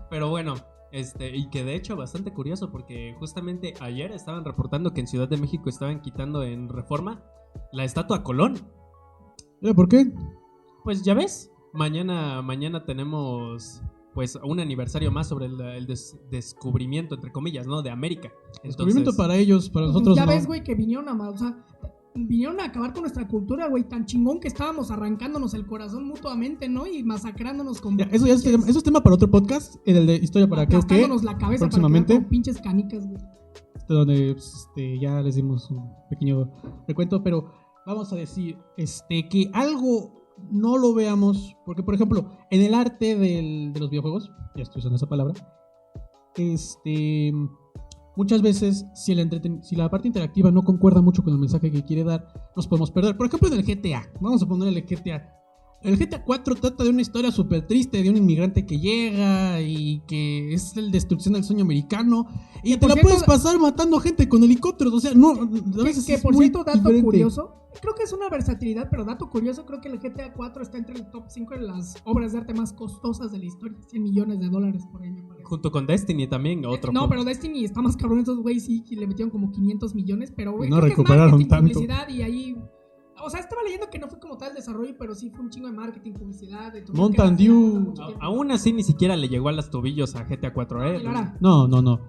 pero bueno, y que de hecho bastante curioso, porque justamente ayer estaban reportando que en Ciudad de México estaban quitando en Reforma la estatua a Colón. ¿Por qué? Pues ya ves, mañana tenemos pues un aniversario más sobre el descubrimiento, entre comillas, ¿no? De América. Descubrimiento para ellos, para nosotros ya no. ves, güey, que vinieron vinieron a acabar con nuestra cultura, güey, tan chingón que estábamos arrancándonos el corazón mutuamente, ¿no? Y masacrándonos con... Ya, eso es tema para otro podcast, en el de Historia para qué o qué, la cabeza próximamente. Para pinches canicas, güey. Donde ya les dimos un pequeño recuento, pero vamos a decir que algo no lo veamos, porque por ejemplo, en el arte de los videojuegos, ya estoy usando esa palabra, muchas veces si la parte interactiva no concuerda mucho con el mensaje que quiere dar, nos podemos perder. Por ejemplo, en el GTA, vamos a ponerle GTA. El GTA 4 trata de una historia súper triste de un inmigrante que llega y que es la destrucción del sueño americano. Y te la puedes pasar matando gente con helicópteros. O sea, no, a veces que por cierto, dato curioso, creo que es una versatilidad, pero dato curioso, creo que el GTA 4 está entre el top 5 de las obras de arte más costosas de la historia. $100 millones por ahí, me parece. Junto con Destiny también, otro. No, pero Destiny está más cabrón. Esos güeyes sí le metieron como 500 millones, pero güey, no recuperaron tanto. Publicidad y ahí... O sea, estaba leyendo que no fue como tal desarrollo, pero sí fue un chingo de marketing, publicidad. Mountain Dew. Aún así ni siquiera le llegó a los tobillos a GTA 4, No.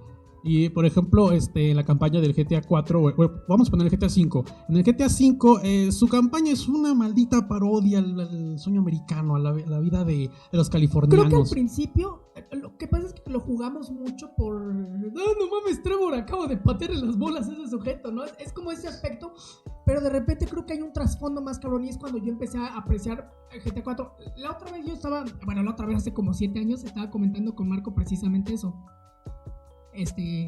Y por ejemplo, la campaña del GTA 4, vamos a poner el GTA 5. En el GTA 5, su campaña es una maldita parodia al sueño americano, a la vida de los californianos. Creo que al principio, lo que pasa es que lo jugamos mucho por... No mames, Trevor, acabo de patearle las bolas a ese sujeto, ¿no? Es como ese aspecto, pero de repente creo que hay un trasfondo más cabrón y es cuando yo empecé a apreciar el GTA 4. La otra vez hace como 7 años, estaba comentando con Marco precisamente eso.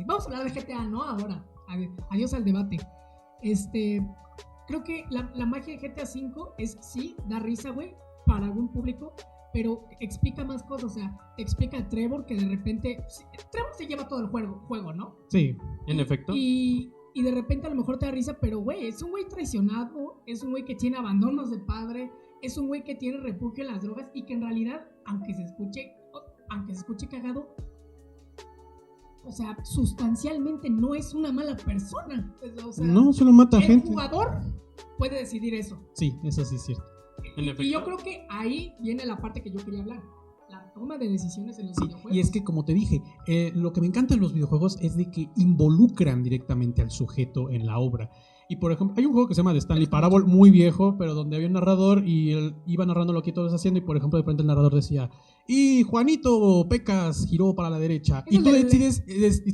Vamos a hablar de GTA, ¿no? Ahora, adiós al debate. Creo que la magia de GTA V es, sí, da risa, güey, para algún público, pero explica más cosas. O sea, te explica a Trevor que de repente... Trevor se lleva todo el juego, ¿no? Sí, en efecto. Y de repente a lo mejor te da risa, pero, güey, es un güey traicionado, es un güey que tiene abandonos de padre, es un güey que tiene refugio en las drogas y que en realidad, aunque se escuche cagado, o sea, sustancialmente no es una mala persona. O sea, no, solo mata gente. El jugador puede decidir eso. Sí, eso sí es cierto. Y yo creo que ahí viene la parte que yo quería hablar. La toma de decisiones en los videojuegos. Y es que, como te dije, lo que me encanta de los videojuegos es de que involucran directamente al sujeto en la obra. Y por ejemplo, hay un juego que se llama The Stanley Parable, muy viejo, pero donde había un narrador y él iba narrando lo que todos haciendo. Y por ejemplo, de repente el narrador decía: y Juanito Pecas giró para la derecha. Y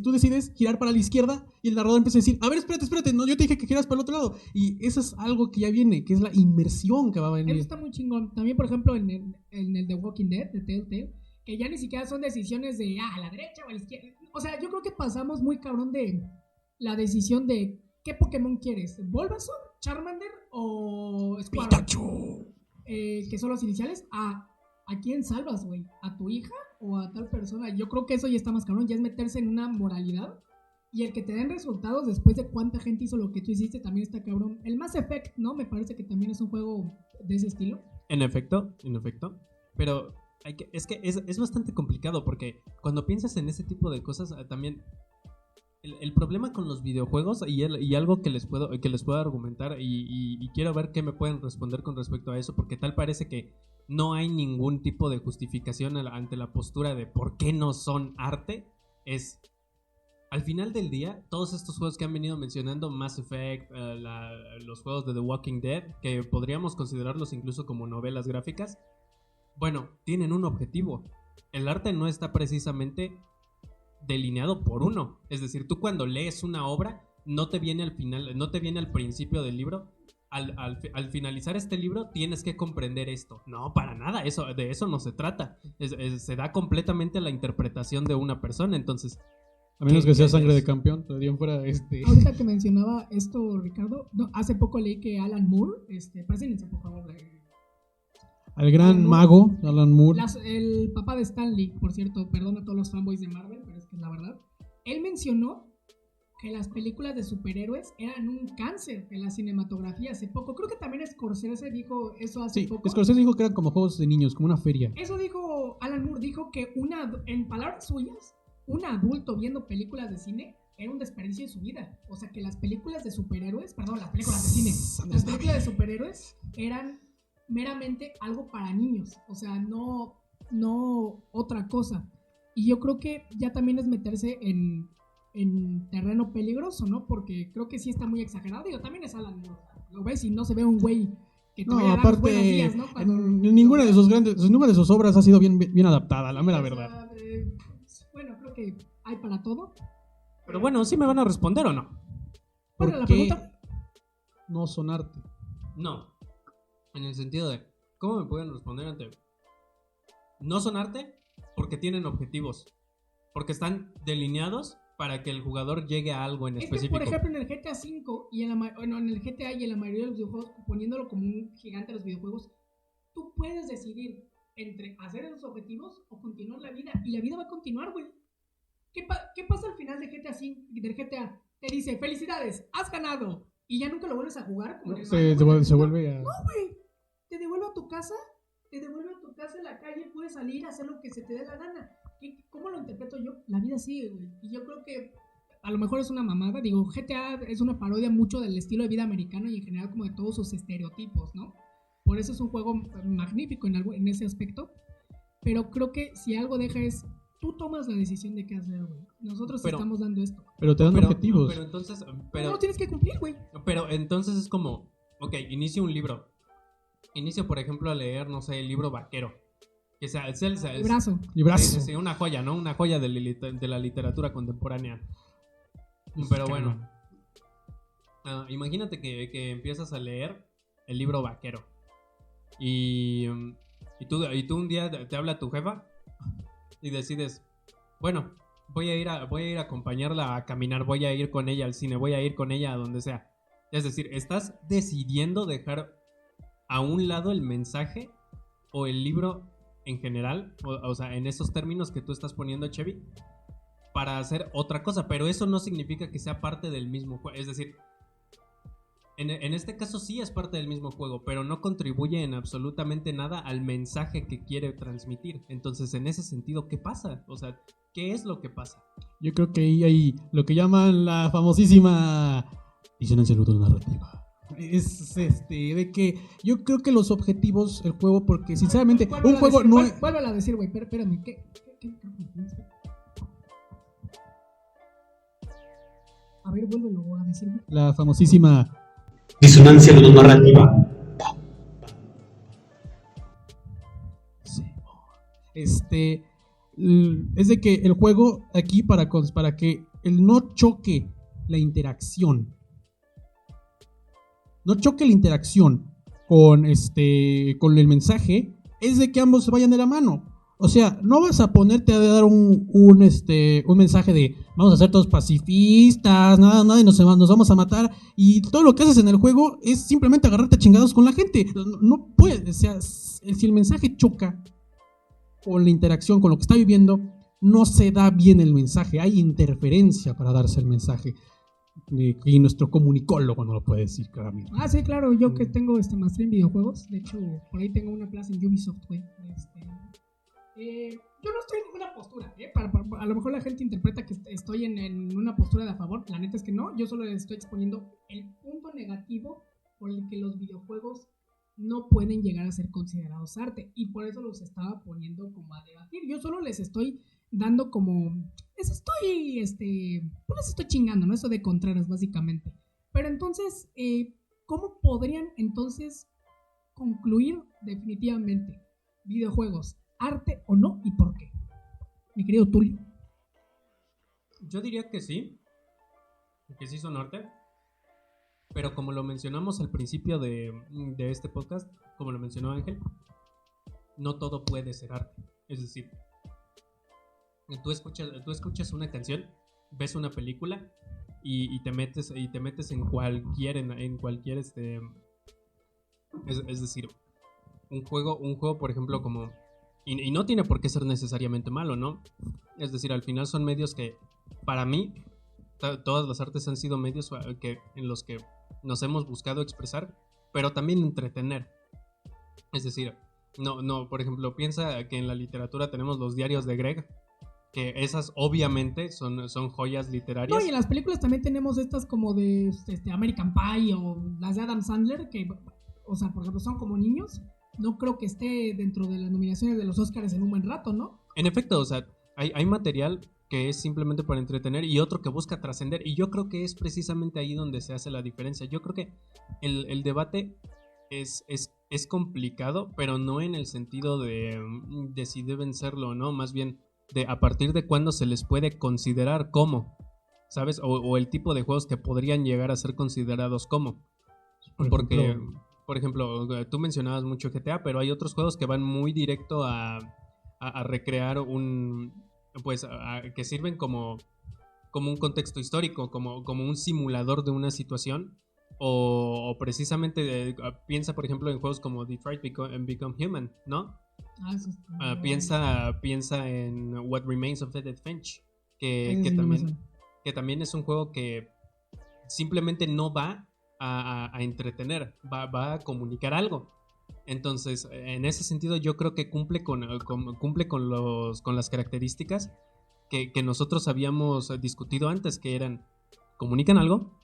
tú decides girar para la izquierda. Y el narrador empieza a decir: a ver, espérate, no, yo te dije que giras para el otro lado. Y eso es algo que ya viene, que es la inmersión que va a venir. Eso está muy chingón. También, por ejemplo, en el The Walking Dead, de Telltale, que ya ni siquiera son decisiones de a la derecha o a la izquierda. O sea, yo creo que pasamos muy cabrón de la decisión de ¿qué Pokémon quieres? ¿Bulbasaur, Charmander o Squirtle? ¡Pikachu! Que son los iniciales. ¿A quién salvas, güey? ¿A tu hija o a tal persona? Yo creo que eso ya está más cabrón. Ya es meterse en una moralidad. Y el que te den resultados después de cuánta gente hizo lo que tú hiciste también está cabrón. El Mass Effect, ¿no? Me parece que también es un juego de ese estilo. En efecto. Pero es bastante complicado porque cuando piensas en ese tipo de cosas también... El problema con los videojuegos y algo que les puedo argumentar y quiero ver qué me pueden responder con respecto a eso, porque tal parece que no hay ningún tipo de justificación ante la postura de por qué no son arte. Es, al final del día, todos estos juegos que han venido mencionando, Mass Effect, los juegos de The Walking Dead, que podríamos considerarlos incluso como novelas gráficas, bueno, tienen un objetivo. El arte no está precisamente delineado por uno. Es decir, tú cuando lees una obra, no te viene al final, no te viene al principio del libro. Al finalizar este libro tienes que comprender esto. No, para nada, de eso no se trata. Se da completamente a la interpretación de una persona. Entonces, a menos que sea Sangre de Campeón, todavía fuera Ahorita que mencionaba esto, Ricardo, hace poco leí que Alan Moore, presínense por favor, al gran mago Alan Moore, el papá de Stan Lee, por cierto, perdón a todos los fanboys de Marvel, pero es que es la verdad. él mencionó que las películas de superhéroes eran un cáncer en la cinematografía hace poco. Creo que también Scorsese dijo eso hace poco. Scorsese dijo que eran como juegos de niños, como una feria. Eso dijo Alan Moore, dijo que en palabras suyas, un adulto viendo películas de cine era un desperdicio de su vida. O sea, que las películas de superhéroes, las películas de cine, las películas de superhéroes eran meramente algo para niños. O sea, no otra cosa. Y yo creo que ya también es meterse en terreno peligroso, ¿no? Porque creo que sí está muy exagerado. Digo, también es Alan Moore. Lo ves y no se ve un güey que te vaya a dar los buenos días, ¿no? Ninguna de sus obras ha sido bien adaptada, la mera verdad. Bueno, creo que hay para todo. Pero bueno, ¿sí me van a responder o no? Bueno, la pregunta. No son arte. No. En el sentido de, ¿cómo me pueden responder ante? No son arte porque tienen objetivos. Porque están delineados para que el jugador llegue a algo en específico. Por ejemplo, en el GTA V y en el GTA y en la mayoría de los videojuegos, poniéndolo como un gigante de los videojuegos, tú puedes decidir entre hacer esos objetivos o continuar la vida. Y la vida va a continuar, güey. ¿Qué pasa al final del GTA? Te dice, felicidades, has ganado. Y ya nunca lo vuelves a jugar. Como se vuelve a... No, güey. Te devuelve a tu casa en la calle, puedes salir a hacer lo que se te dé la gana. ¿Cómo lo interpreto yo? La vida sigue, güey. Y yo creo que a lo mejor es una mamada. Digo, GTA es una parodia mucho del estilo de vida americano y en general como de todos sus estereotipos, ¿no? Por eso es un juego magnífico en ese aspecto. Pero creo que si algo deja es, tú tomas la decisión de qué hacer, güey. Nosotros te estamos dando esto. Pero te dan objetivos. Pero entonces... no lo tienes que cumplir, güey. Pero entonces es como, ok, inicio un libro. Inicio, por ejemplo, a leer, no sé, el libro Vaquero. Que sea, Librazo. Sí, una joya, ¿no? Una joya de la literatura contemporánea. Pero bueno. Imagínate que empiezas a leer el libro Vaquero. Y tú un día te habla tu jefa y decides, bueno, voy a ir a acompañarla a caminar, voy a ir con ella al cine, voy a ir con ella a donde sea. Es decir, estás decidiendo dejar a un lado el mensaje o el libro en general, o sea, en esos términos que tú estás poniendo, Chevy, para hacer otra cosa, pero eso no significa que sea parte del mismo juego. Es decir, en este caso sí es parte del mismo juego, pero no contribuye en absolutamente nada al mensaje que quiere transmitir. Entonces, en ese sentido, ¿qué pasa? O sea, ¿qué es lo que pasa? Yo creo que ahí hay lo que llaman la famosísima disonancia ludonarrativa. Es de que yo creo que los objetivos, el juego, porque sinceramente un juego no es... Vuelve a decir, güey, espérame, ¿qué? A ver, vuélvelo a decir. La famosísima disonancia ludonarrativa. Sí. Es de que el juego aquí para que el no choque la interacción. No choque la interacción con el mensaje, es de que ambos se vayan de la mano. O sea, no vas a ponerte a dar un mensaje de vamos a ser todos pacifistas, nada y nos vamos a matar, y todo lo que haces en el juego es simplemente agarrarte a chingados con la gente. No puedes, o sea, si el mensaje choca con la interacción, con lo que está viviendo, no se da bien el mensaje, hay interferencia para darse el mensaje. Y nuestro comunicólogo no lo puede decir claramente. Sí, claro, yo que tengo maestría en videojuegos, de hecho, por ahí tengo una clase en Ubisoft, güey. Yo no estoy en ninguna postura, a lo mejor la gente interpreta que estoy en una postura de a favor, la neta es que no, yo solo les estoy exponiendo el punto negativo por el que los videojuegos no pueden llegar a ser considerados arte, y por eso los estaba poniendo como a debatir. Yo solo les estoy dando como... les estoy chingando, ¿no? Eso de Contreras, básicamente. Pero entonces, ¿cómo podrían entonces concluir definitivamente videojuegos, arte o no, y por qué? Mi querido Tulio. Yo diría que sí son arte, pero como lo mencionamos al principio de este podcast, como lo mencionó Ángel, no todo puede ser arte. Es decir, tú escuchas una canción, ves una película y te metes en cualquier es decir, un juego por ejemplo como y no tiene por qué ser necesariamente malo, ¿no? Es decir, al final son medios que para mí, todas las artes han sido medios en los que nos hemos buscado expresar, pero también entretener. Es decir, no, por ejemplo, piensa que en la literatura tenemos los diarios de Greg, que esas obviamente son joyas literarias. No, y en las películas también tenemos estas como de American Pie o las de Adam Sandler, que, o sea, por ejemplo, son como niños. No creo que esté dentro de las nominaciones de los Oscars en un buen rato, ¿no? En efecto, o sea, hay material que es simplemente para entretener y otro que busca trascender, y yo creo que es precisamente ahí donde se hace la diferencia. Yo creo que el debate es complicado, pero no en el sentido de si deben serlo o no, más bien de a partir de cuándo se les puede considerar como, ¿sabes? O el tipo de juegos que podrían llegar a ser considerados como. Porque, por ejemplo, tú mencionabas mucho GTA, pero hay otros juegos que van muy directo a recrear que sirven como un contexto histórico, como un simulador de una situación, o precisamente piensa, por ejemplo, en juegos como Detroit Become Human, ¿no? Piensa en What Remains of Edith Finch, que también es un juego que simplemente no va a entretener, va a comunicar algo. Entonces, en ese sentido, yo creo que cumple con las características que nosotros habíamos discutido antes, que eran: comunican algo,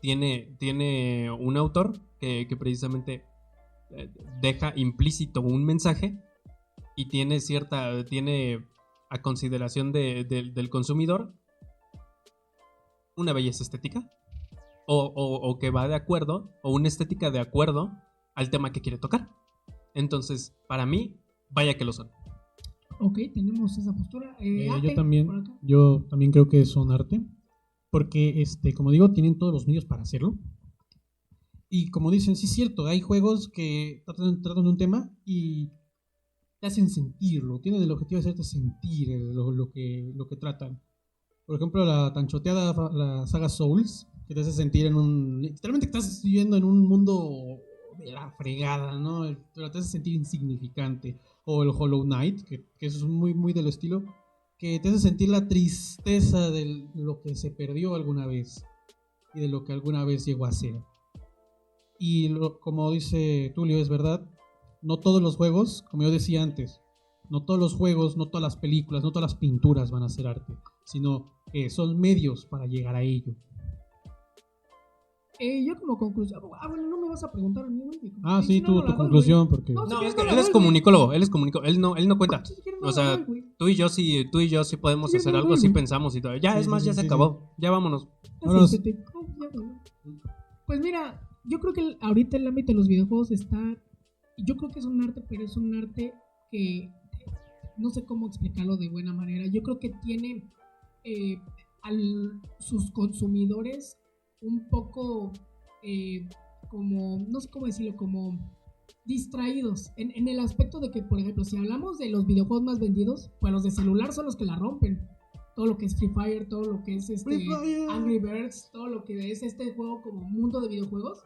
tiene un autor que precisamente deja implícito un mensaje, y tiene a consideración del consumidor una belleza estética, o que va de acuerdo, o una estética de acuerdo al tema que quiere tocar. Entonces, para mí, vaya que lo son. Ok, tenemos esa postura. Yo también creo que son arte, porque, como digo, tienen todos los medios para hacerlo. Y como dicen, sí es cierto, hay juegos que tratan de un tema y te hacen sentirlo, tienen el objetivo de hacerte sentir lo que tratan. Por ejemplo, la tan choteada la saga Souls, que te hace sentir literalmente que estás viviendo en un mundo de la fregada, ¿no? Pero te hace sentir insignificante. O el Hollow Knight, que es muy, muy del estilo, que te hace sentir la tristeza de lo que se perdió alguna vez y de lo que alguna vez llegó a ser. Y como dice Tulio, es verdad, no todos los juegos, como yo decía antes, no todos los juegos, no todas las películas, no todas las pinturas van a ser arte, sino que son medios para llegar a ello. Yo como conclusión... bueno, no me vas a preguntar a mí, güey. Sí, tu conclusión, porque... No, es que él es comunicólogo, él no cuenta. O sea, tú y yo sí podemos hacer algo, sí pensamos y todo. Ya, es más, ya se acabó. Ya vámonos. Pues mira, yo creo que ahorita el ámbito de los videojuegos está... Yo creo que es un arte, pero es un arte que... No sé cómo explicarlo de buena manera. Yo creo que tiene a sus consumidores un poco como... No sé cómo decirlo, como distraídos. En el aspecto de que, por ejemplo, si hablamos de los videojuegos más vendidos, pues los de celular son los que la rompen. Todo lo que es Free Fire, todo lo que es Angry Birds, todo lo que es este juego como mundo de videojuegos.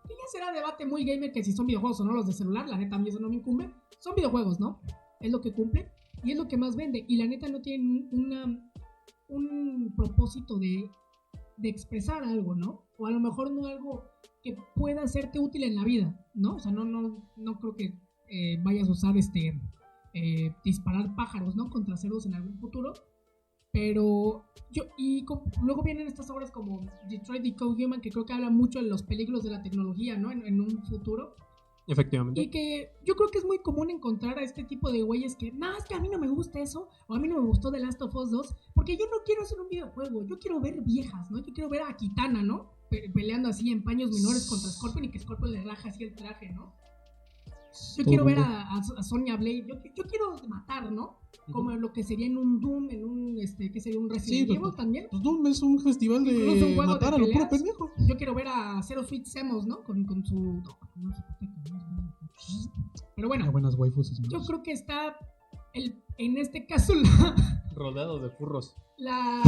Y ya será debate muy gamer que si son videojuegos o no los de celular, la neta a mí eso no me incumbe. Son videojuegos, ¿no? Es lo que cumple y es lo que más vende. Y la neta no tienen un propósito de expresar algo, ¿no? O a lo mejor no algo que pueda hacerte útil en la vida, ¿no? O sea, no creo que vayas a usar disparar pájaros, ¿no? Contra cerdos en algún futuro. Pero luego vienen estas obras como Detroit Become Human, que creo que habla mucho de los peligros de la tecnología, ¿no? En un futuro. Efectivamente. Y que yo creo que es muy común encontrar a este tipo de güeyes que, no, es que a mí no me gusta eso, o a mí no me gustó The Last of Us 2, porque yo no quiero hacer un videojuego, yo quiero ver viejas, ¿no? Yo quiero ver a Kitana, ¿no? Peleando así en paños menores contra Scorpion y que Scorpion le raja así el traje, ¿no? Yo quiero ver a Sonya Blade, yo quiero matar, ¿no? Como lo que sería en un Doom, en un, ¿qué sería? Un Resident Evil también. Pues Doom es un festival de matar a lo puro pendejo. Yo quiero ver a Zero Sweet Semos, ¿no? Con su... No sé por qué. Pero bueno, buenas waifus, yo creo que está, en este caso, rodeado de furros. La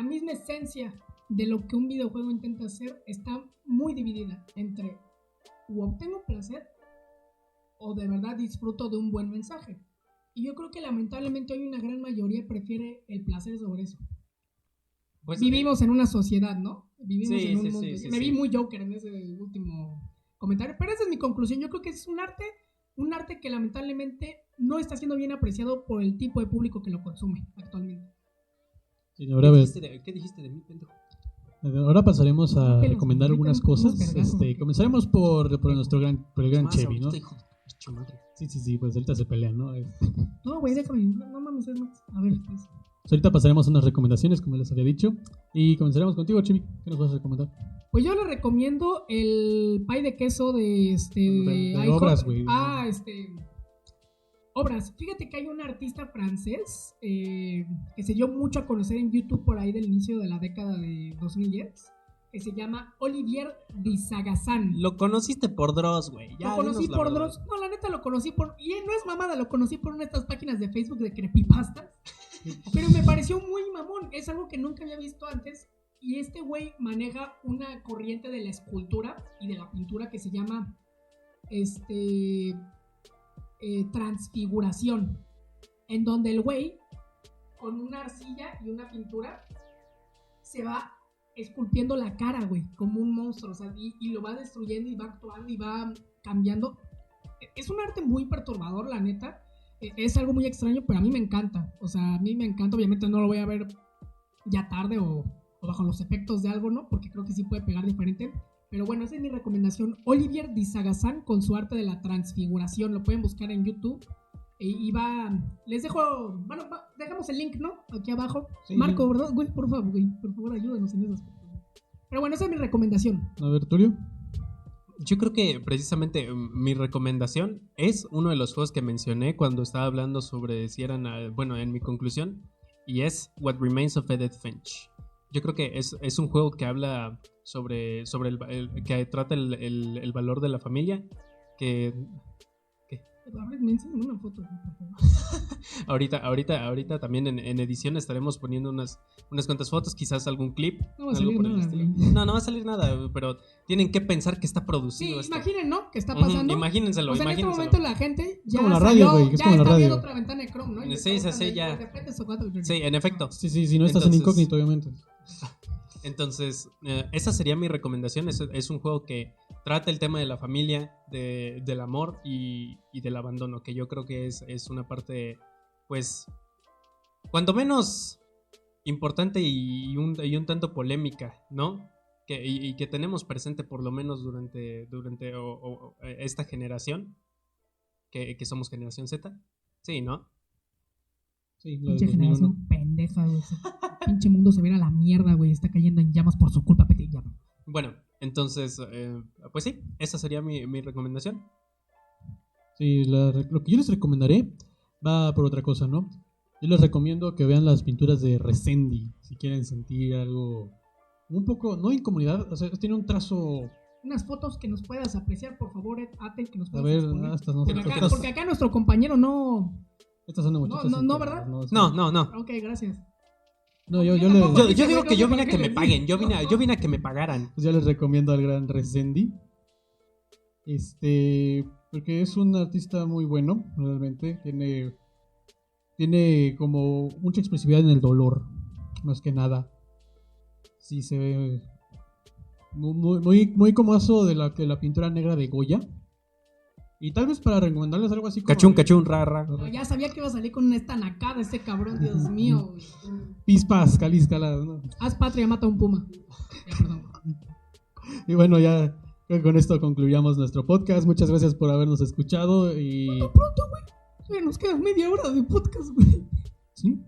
misma esencia de lo que un videojuego intenta hacer está muy dividida entre o obtengo placer o de verdad disfruto de un buen mensaje. Y yo creo que lamentablemente hoy una gran mayoría prefiere el placer sobre eso. Pues, Vivimos en una sociedad, ¿no? Vivimos Sí, en un sí, mundo. sí, Me vi sí. muy Joker en ese último comentario, pero esa es mi conclusión. Yo creo que es un arte que lamentablemente no está siendo bien apreciado por el tipo de público que lo consume actualmente. Sí, ahora, ¿Qué dijiste de mí, pendejo? ahora pasaremos a Que los recomendar gritan algunas unos cosas. vergazos. Comenzaremos por el gran Chevy, ¿no? Hijo de pinche madre. Sí, pues ahorita se pelean, ¿no? No, güey, déjame. No mames, es más. A ver, pues. Ahorita pasaremos unas recomendaciones, como les había dicho. Y comenzaremos contigo, Chibi. ¿Qué nos vas a recomendar? Pues yo les recomiendo el pie de queso de De Obras, güey. Obras. Fíjate que hay un artista francés que se dio mucho a conocer en YouTube por ahí del inicio de la década de 2010, que se llama Olivier Disagazan. Lo conociste por Dross, güey. Lo conocí por Dross. No, la neta lo conocí por... Y no es mamada, lo conocí por una de estas páginas de Facebook de creepypastas. Pero me pareció muy mamón. Es algo que nunca había visto antes. Y este güey maneja una corriente de la escultura y de la pintura que se llama transfiguración. En donde el güey, con una arcilla y una pintura, se va esculpiendo la cara, güey, como un monstruo. O sea, y lo va destruyendo y va actuando y va cambiando. Es un arte muy perturbador, la neta. Es algo muy extraño, pero a mí me encanta. O sea, a mí me encanta. Obviamente no lo voy a ver ya tarde o bajo los efectos de algo, ¿no? Porque creo que sí puede pegar diferente. Pero bueno, esa es mi recomendación. Olivier Disagazan con su arte de la transfiguración. Lo pueden buscar en YouTube. Y va... Les dejo... Bueno, dejamos el link, ¿no? Aquí abajo. Sí. Marco, ¿verdad? Güey, por favor, ayúdenos en eso. Pero bueno, esa es mi recomendación. A ver, Tulio. Yo creo que precisamente mi recomendación es uno de los juegos que mencioné cuando estaba hablando sobre si eran, bueno, en mi conclusión, y es What Remains of Edith Finch. Yo creo que es un juego que habla sobre que trata el valor de la familia, que... A ver, me enseñan una foto, por favor. ahorita también en edición estaremos poniendo unas cuantas fotos, quizás algún clip. No va a algo salir por el nada, estilo. güey. No va a salir nada, pero tienen que pensar que está producido Sí, esto. imaginen, ¿no? ¿Qué está Ujú, pasando? imagínenselo, O sea, en este imagínenselo. momento la gente ya como la radio, salió, güey, es ya como la está radio. viendo otra ventana de Chrome, ¿no? Y Sí, está sí, buscando ya. ahí, de repente su gato. Sí, en efecto. Sí, si no estás en Entonces- incógnito, obviamente. Entonces, esa sería mi recomendación. Es un juego que trata el tema de la familia, del amor y del abandono, que yo creo que es una parte, pues, cuanto menos importante y un tanto polémica, ¿no? Y que tenemos presente por lo menos durante esta generación, que somos generación Z. Sí, ¿no? Sí, la del Pinche 2001. generación pendeja, güey. Ese pinche mundo se viera a la mierda, güey. Está cayendo en llamas por su culpa, Pete. Ya. Bueno, entonces, pues sí, esa sería mi recomendación. Sí, lo que yo les recomendaré va por otra cosa, ¿no? Yo les recomiendo que vean las pinturas de Resendi, si quieren sentir algo un poco, no incomodidad, o sea, tiene un trazo... Unas fotos que nos puedas apreciar, por favor, Atel, que nos A puedas ver, exponer. estas no Porque son acá, porque acá nuestro compañero no... Estas son de muchachos. no, ¿verdad? No. Ok, gracias. No, yo Yo les... tampoco. Yo digo No que sé yo para vine a qué que me les paguen. digo. Yo vine a que me pagaran. Pues ya les recomiendo al gran Resendi. Porque es un artista muy bueno, realmente. Tiene como mucha expresividad en el dolor, más que nada. Sí, se ve muy como eso de la pintura negra de Goya. Y tal vez para recomendarles algo así como... Cachún, rara. No, ya sabía que iba a salir con esta nacada ese cabrón, Dios mío. Güey. Pispas, caliscalas, ¿no? Haz patria, mata a un puma. Ya, perdón. Y bueno, ya con esto concluyamos nuestro podcast. Muchas gracias por habernos escuchado y... Pronto, güey. Oye, nos queda media hora de podcast, güey. ¿Sí?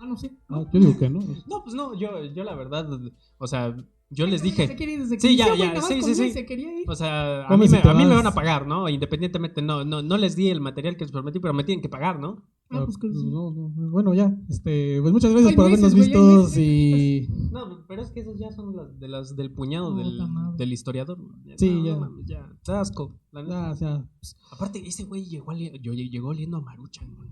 No sé. Ah, yo digo que no. No, pues no, yo la verdad, o sea, yo les Se dije... quería ir desde que Sí, ya, inició, güey, nada más sí, con sí. él se quería ir. O sea, a Come mí, si te a mí me vas. van a pagar, ¿no? Independientemente, no les di el material que les prometí, pero me tienen que pagar, ¿no? Pues que sí. No, bueno, ya. Pues muchas gracias Hay por meses, habernos güey, hay visto meses. y... No, pero es que esas ya son las del puñado Puta madre. del historiador. Sí, No, ya. no mames, ya. Da asco. La neta. Ya. Aparte, ese güey llegó oliendo a Maruchan, güey.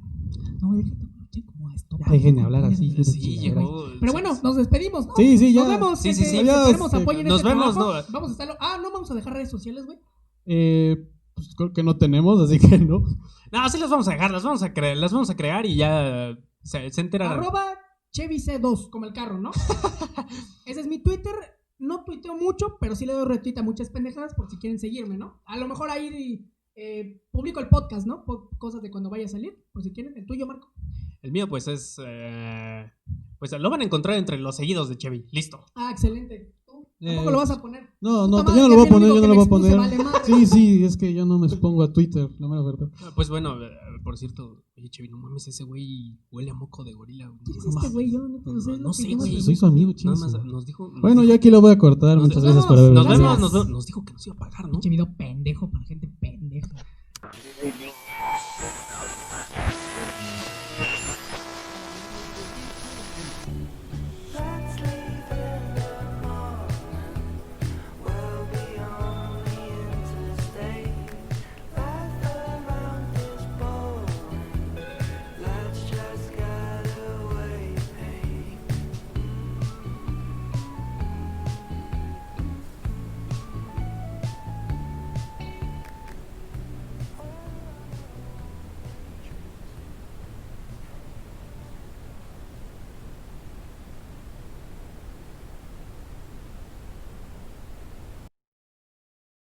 No, güey, déjate pinche como esto. Ya dejen de hablar así. Sí, chingadera. llegó. Pero bueno, nos despedimos, ¿no? Sí, ya. Nos vemos. Sí, sí, sí. Adiós, Esperemos apoyen nos este vemos, trabajo. ¿no? Vamos a estarlo. No vamos a dejar redes sociales, güey. Pues pues creo que no tenemos, así que no. No, sí las vamos a dejar, las vamos a crear y ya se enterarán. @ChevyC2, como el carro, ¿no? Ese es mi Twitter. No tuiteo mucho, pero sí le doy retweet a muchas pendejadas por si quieren seguirme, ¿no? A lo mejor ahí publico el podcast, ¿no? Cosas de cuando vaya a salir, por si quieren. ¿El tuyo, Marco? El mío, pues es. Pues lo van a encontrar entre los seguidos de Chevy. Listo. Excelente. ¿Tú tampoco lo vas a poner? No, Puta yo no madre, lo voy a que poner, el yo no lo voy a único que me poner. expuse, vale madre. Sí, es que yo no me expongo a Twitter, la mera verdad. Pues bueno, por cierto, oye, Chevy, no mames, ese güey huele a moco de gorila. Güey. ¿Quién es este güey? Yo no sé. No sé, lo que güey. Soy su amigo, Nada chicos. más nos dijo. Bueno, yo aquí lo voy a cortar. Muchas gracias por haberme Nos Gracias. vemos, nos dijo que nos iba a pagar, ¿no? Pinche video pendejo para gente pendeja.